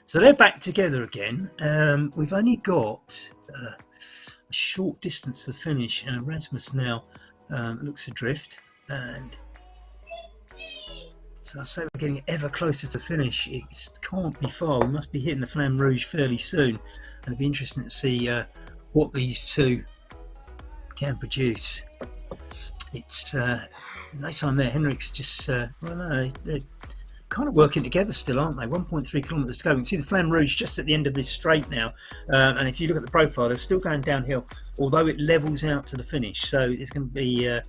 So they're back together again. We've only got a short distance to the finish. Rasmus now looks adrift, and so I say we're getting ever closer to finish. It can't be far. We must be hitting the Flamme Rouge fairly soon, and it'll be interesting to see what these two can produce. It's no time there. Henrik's just well, no, they're kind of working together still, aren't they? 1.3 kilometres to go. You can see the Flamme Rouge just at the end of this straight now, and if you look at the profile, they're still going downhill, although it levels out to the finish. So it's going to be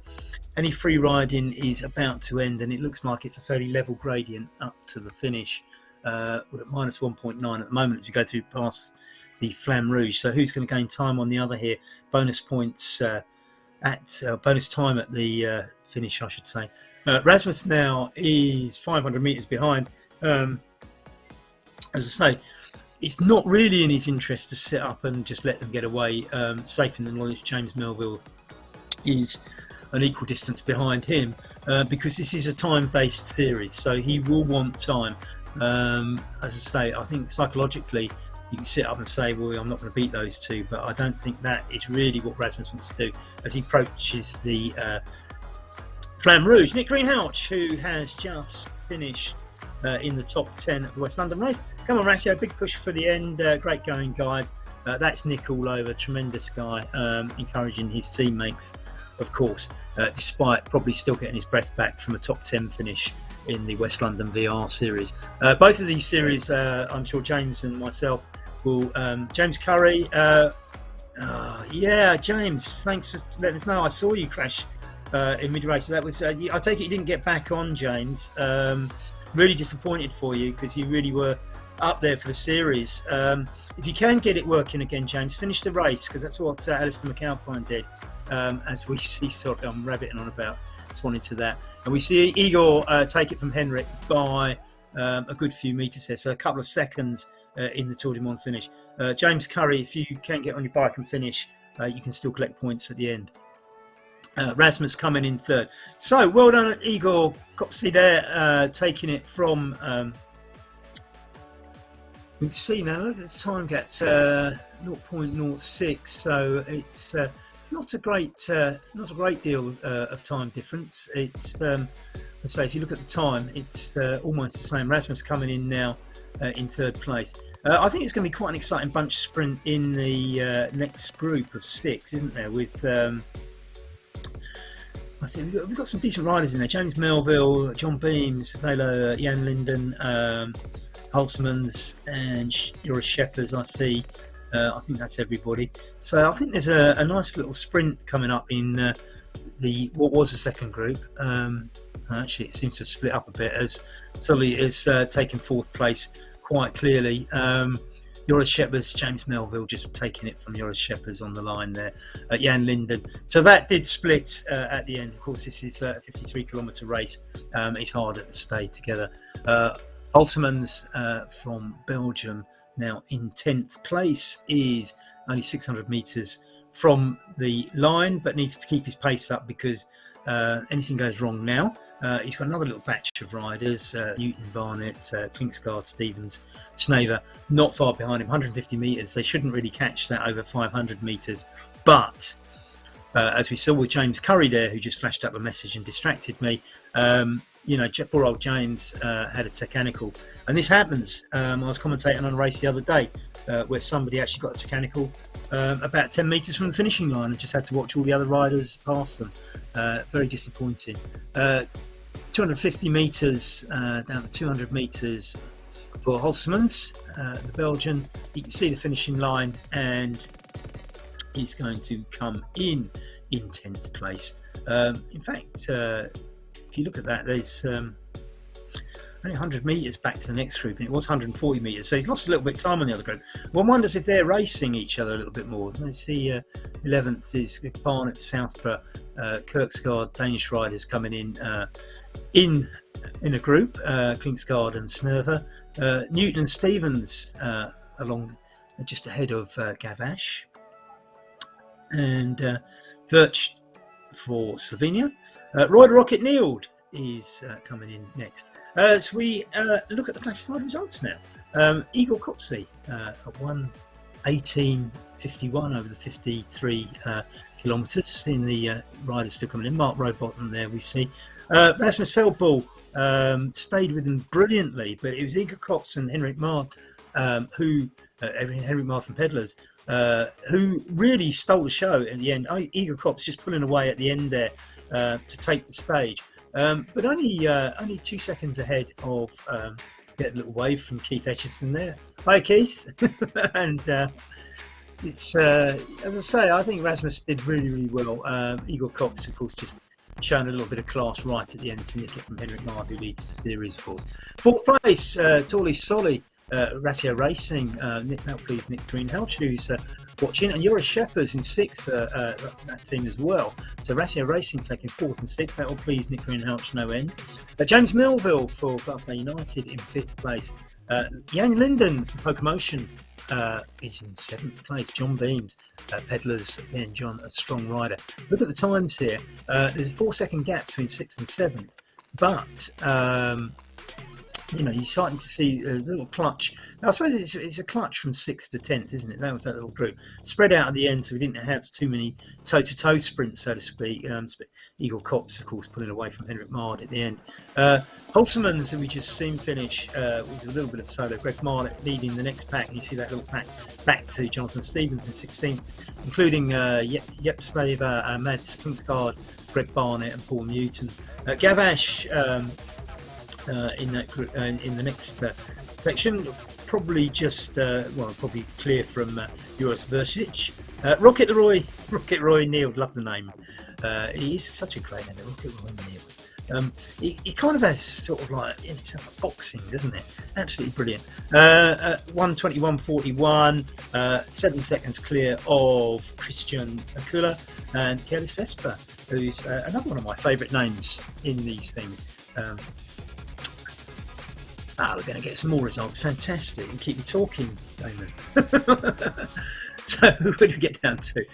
any free riding is about to end, and it looks like it's a fairly level gradient up to the finish. We're at minus 1.9 at the moment as we go through past the Flamme Rouge. So who's going to gain time on the other here? Bonus points at bonus time at the finish, I should say. Rasmus now is 500 metres behind. As I say, it's not really in his interest to sit up and just let them get away. Safe in the knowledge James Melville is an equal distance behind him, because this is a time-based series, so he will want time. As I say, I think psychologically you can sit up and say, well, I'm not going to beat those two, but I don't think that is really what Rasmus wants to do as he approaches the Flamme Rouge. Nick Greenhalgh, who has just finished in the top 10 of the West London race. Come on, Ratio, big push for the end. Great going, guys. That's Nick all over, tremendous guy, encouraging his teammates, of course, despite probably still getting his breath back from a top 10 finish in the West London VR series. Both of these series, I'm sure James and myself will. James Curry, yeah, James, thanks for letting us know. I saw you crash in mid-race. So that was, I take it you didn't get back on, James. Really disappointed for you, because you really were up there for the series. If you can get it working again, James, finish the race, because that's what Alistair McAlpine did. As we see, sort of, I'm rabbiting on about responding to that, and we see Igor take it from Henrik by a good few metres there, so a couple of seconds in the Tour du Monde finish. James Curry, if you can get on your bike and finish, you can still collect points at the end. Rasmus coming in third. So well done at Igor Kopsy there, taking it from we can see now, look at the time gap, 0.06, so it's not a great deal of time difference. It's let's say if you look at the time, it's almost the same. Rasmus coming in now in third place. I think it's going to be quite an exciting bunch sprint in the next group of 6, isn't there? With I think we've got some decent riders in there. James Melville, John Beams, Velo, Jan Linden, Hulsmans, and Joris Scheppers. I see. I think that's everybody. So I think there's a nice little sprint coming up in the what was the second group. Actually, it seems to have split up a bit as Sully is taking fourth place quite clearly. Joris Scheppers, James Melville just taking it from Joris Scheppers on the line there. Jan Linden. So that did split at the end. Of course, this is a 53-kilometre race. It's harder to stay together. Hulsmans from Belgium, now in 10th place, is only 600 metres from the line, but needs to keep his pace up because anything goes wrong now. He's got another little batch of riders, Newton, Barnett, Klingsgaard, Stevens, Schnever, not far behind him, 150 metres. They shouldn't really catch that over 500 metres, but as we saw with James Curry there, who just flashed up a message and distracted me, poor old James had a technical, and this happens. I was commentating on a race the other day where somebody actually got a technical about 10 metres from the finishing line and just had to watch all the other riders pass them. Very disappointing. 250 metres down to 200 metres for Hulsemans, the Belgian. You can see the finishing line, and he's going to come in 10th place. In fact, if you look at that, there's only 100 metres back to the next group, and it was 140 metres, so he's lost a little bit of time on the other group. One wonders if they're racing each other a little bit more. Let's see, 11th is Barnett, Southborough, Kirksgaard, Danish riders coming in a group, Klingsgaard and Snerver. Newton and Stevens along just ahead of Gavache, and Virch for Slovenia. Ryder Rocket Neild is coming in next. As we look at the classified results now, Igor Kotze at 1:18.51 over the 53 kilometres in the riders still coming in. Mark Rowbottom there we see. Rasmus Feldball stayed with them brilliantly, but it was Igor Kotze and Henrik Maard Henrik Maard from Pedlars, who really stole the show at the end. Igor Kotze just pulling away at the end there to take the stage, but only 2 seconds ahead of get a little wave from Keith Etchison there. Hi Keith. And it's as I say, I think Rasmus did really well. Igor Kotze of course just showing a little bit of class right at the end to nick it from Henrik Maard, who leads the series of course. 4th place, Torley Solly, Ratio Racing. That'll please Nick Greenhalgh, who's watching, and Joris Shepherd's in 6th for that team as well. So Ratio Racing taking 4th and 6th. That will please Nick Greenhalgh no end. James Melville for Glasgow United in 5th place. Jan Linden for Pokemotion is in 7th place. John Beams, Pedlars, again, John, a strong rider. Look at the times here. There's a 4-second gap between 6th and 7th, but you're starting to see a little clutch. Now, I suppose it's a clutch from 6th to 10th, isn't it? That was that little group. Spread out at the end, so we didn't have too many toe-to-toe sprints, so to speak. Igor Kotze, of course, pulling away from Henrik Maard at the end. Hulsemans, who we just seen finish, was a little bit of solo. Greg Marlett leading the next pack, and you see that little pack back to Jonathan Stevens in 16th, including Jep Slaver, Mads Klingsgaard, Greg Barnett, and Paul Newton. Gavache, in that group, in the next section, probably just probably clear from Joris Versic. Rocket Roy Neild, love the name. He is such a great name, Rocket Roy Neild. He kind of has sort of like it's like boxing, doesn't it? Absolutely brilliant. 1:21.41, 7 seconds clear of Christian Akula and Careless Vesper, who's another one of my favourite names in these things. We're going to get some more results. Fantastic. And keep me talking, Damon. So, who do we get down to?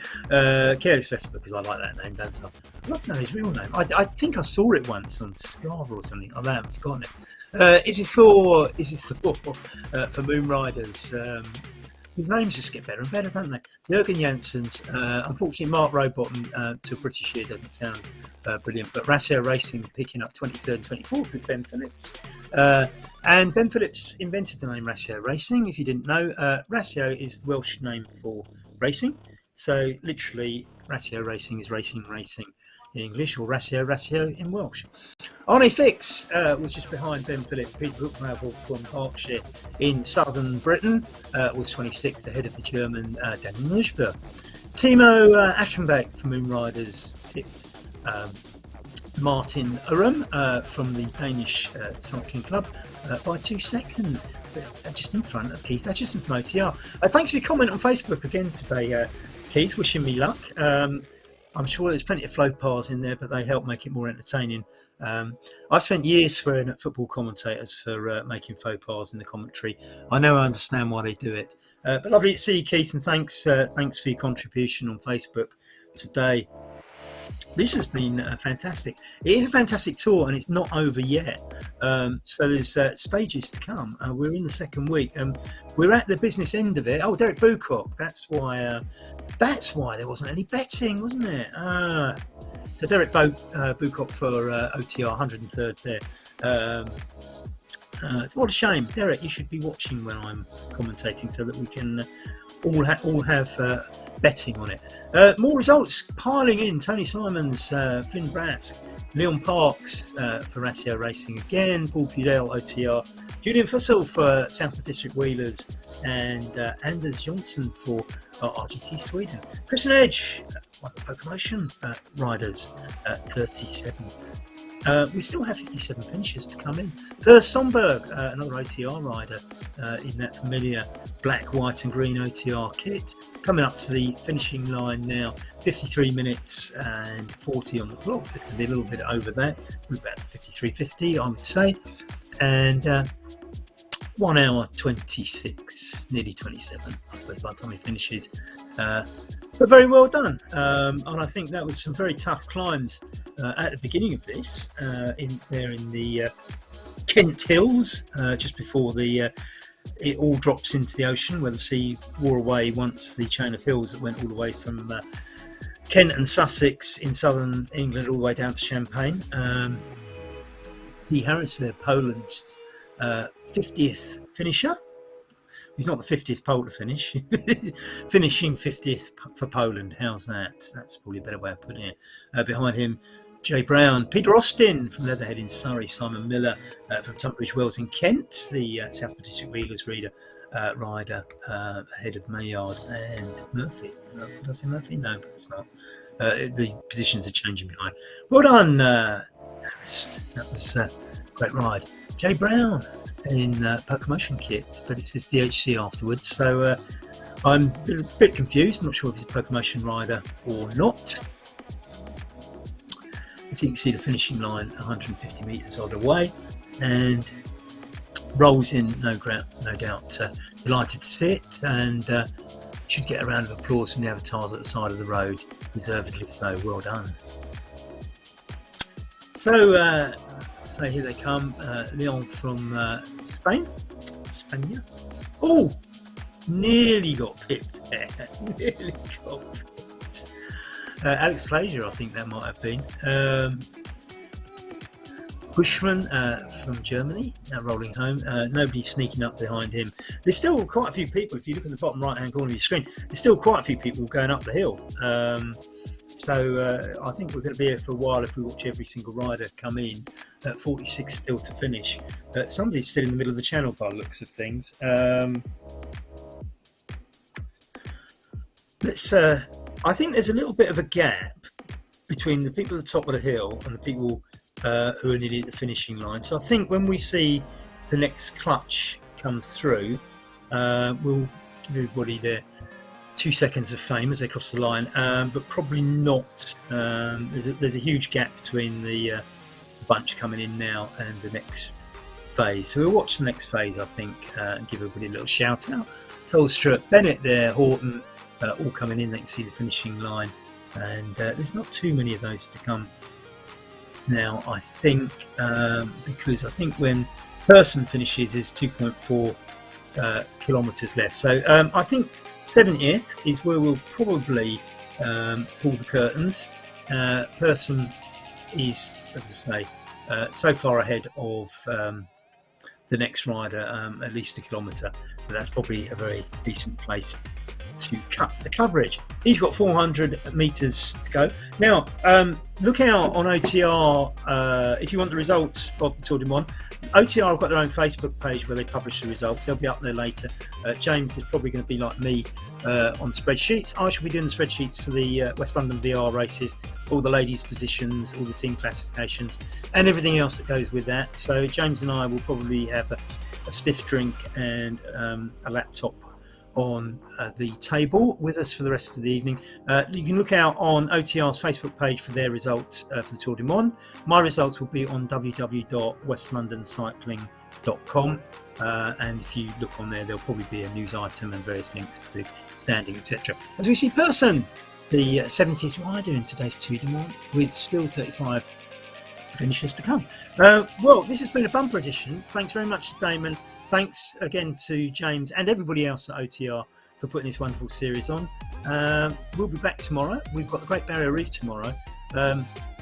Careless Vesper, because I like that name, don't I? I'd like to know his real name. I think I saw it once on Strava or something like that. I haven't forgotten it. Is it Thor for Moon Riders? His names just get better and better, don't they? Jürgen Janssens. Unfortunately, Mark Rowbottom to a British year doesn't sound brilliant, but Ratio Racing picking up 23rd and 24th with Ben Phillips. And Ben Phillips invented the name Ratio Racing, if you didn't know. Ratio is the Welsh name for racing. So literally, Ratio Racing is racing in English, or Ratio in Welsh. Arne Fix was just behind Ben Phillips. Peter Brookmabel from Berkshire in southern Britain was 26th, ahead of the German Daniel Nussberg. Timo Achenbeck from Moon Riders picked Martin Urum from the Danish Cycling Club by 2 seconds, just in front of Keith Etchison from OTR. Thanks for your comment on Facebook again today, Keith. Wishing me luck. I'm sure there's plenty of faux pas in there, but they help make it more entertaining. I've spent years swearing at football commentators for making faux pas in the commentary. I know I understand why they do it. But lovely to see you, Keith, and thanks for your contribution on Facebook today. This has been fantastic. It is a fantastic tour, and it's not over yet. So there's stages to come. We're in the second week. We're at the business end of it. Oh, Derek Bucock. That's why there wasn't any betting, wasn't it? So Derek Bucock for OTR, 103rd there. What a shame, Derek. You should be watching when I'm commentating so that we can all have betting on it. More results piling in. Tony Simons, Flynn Brass, Leon Parks for Ratio Racing again, Paul Pudell OTR, Julian Fussell for Southwood District Wheelers, and Anders Johnson for RGT Sweden. Chris and Edge, one of the Pokemotion riders, 37th. We still have 57 finishers to come in. Lars Sonberg, another OTR rider in that familiar black, white and green OTR kit, coming up to the finishing line now. 53 minutes and 40 on the clock, so it's going to be a little bit over that, about 53.50 I would say, and 1 hour 26, nearly 27 I suppose by the time he finishes, but very well done. And I think that was some very tough climbs at the beginning of this, in the Kent Hills, just before it all drops into the ocean, where the sea wore away once the chain of hills that went all the way from Kent and Sussex in southern England all the way down to Champagne. T. Harris there, Poland's 50th finisher. He's not the 50th Pole to finish. Finishing 50th for Poland. How's that? That's probably a better way of putting it. Behind him, Jay Brown, Peter Austin from Leatherhead in Surrey, Simon Miller from Tunbridge Wells in Kent, the South District Wheelers rider ahead of Maillard and Murphy. Did I say Murphy? No, it's not. The positions are changing behind. Well done, Harris. That was a great ride. Jay Brown in Pokemotion kit, but it says DHC afterwards, so I'm a bit confused. Not sure if he's a Pokemotion rider or not. As you can see, the finishing line 150 metres odd away, and rolls in, no doubt. Delighted to see it, and should get a round of applause from the avatars at the side of the road, deservedly so. Well done. So here they come, Leon from Spain. Oh, nearly got pipped there. Nearly got pipped. Alex Plaisir, I think that might have been. Bushman from Germany, now rolling home. Nobody sneaking up behind him. There's still quite a few people. If you look at the bottom right-hand corner of your screen, there's still quite a few people going up the hill. So I think we're going to be here for a while if we watch every single rider come in. 46 still to finish. Somebody's still in the middle of the channel by the looks of things. I think there's a little bit of a gap between the people at the top of the hill and the people who are nearly at the finishing line. So I think when we see the next clutch come through, we'll give everybody their 2 seconds of fame as they cross the line, but probably not. There's a huge gap between the bunch coming in now and the next phase. So we'll watch the next phase, I think, and give everybody a little shout out. Tolstra, Bennett there, Horton, all coming in. They can see the finishing line, and there's not too many of those to come now, I think, because I think when Person finishes is 2.4 kilometres less. So I think 70th is where we'll probably pull the curtains. Person is, as I say, so far ahead of the next rider, at least a kilometre, but that's probably a very decent place to cut the coverage. He's got 400 metres to go. Now, look out on OTR if you want the results of the Tour du Monde. OTR have got their own Facebook page where they publish the results. They'll be up there later. James is probably going to be like me on spreadsheets. I shall be doing the spreadsheets for the West London VR races, all the ladies' positions, all the team classifications, and everything else that goes with that. So James and I will probably have a stiff drink and a laptop on the table with us for the rest of the evening. You can look out on OTR's Facebook page for their results for the Tour du Monde. My results will be on www.westlondoncycling.com, and if you look on there, there'll probably be a news item and various links to standing, etc. As we see Person, the 70th rider in today's Tour du Monde, with still 35 finishes to come. Well, this has been a bumper edition. Thanks very much to Damon. Thanks again to James and everybody else at OTR for putting this wonderful series on. We'll be back tomorrow. We've got the Great Barrier Reef tomorrow.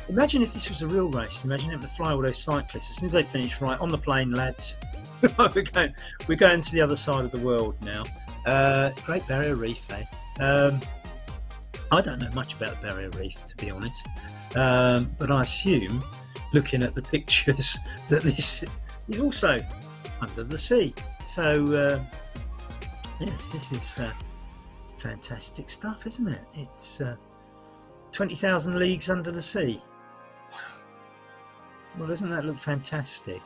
Imagine if this was a real race. Imagine having to fly all those cyclists. As soon as they finish, right, on the plane, lads. we're going to the other side of the world now. Great Barrier Reef, eh? I don't know much about the Barrier Reef, to be honest. But I assume, looking at the pictures, that this is also under the sea. So, yes, this is fantastic stuff, isn't it? It's 20,000 leagues under the sea. Well, doesn't that look fantastic?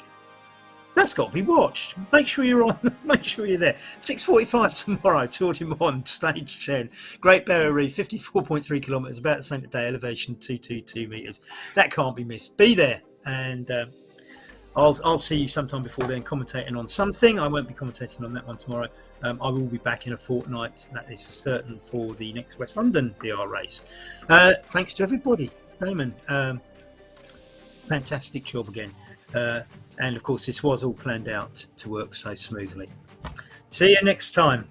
That's got to be watched. Make sure you're on. Make sure you're there. 6:45 tomorrow. Tour du Monde, stage 10. Great Barrier Reef, 54.3 kilometres, about the same today. Elevation 222 metres. That can't be missed. Be there, and I'll see you sometime before then, commentating on something. I won't be commentating on that one tomorrow. I will be back in a fortnight. That is for certain, for the next West London DR race. Thanks to everybody. Damon, fantastic job again. And of course, this was all planned out to work so smoothly. See you next time.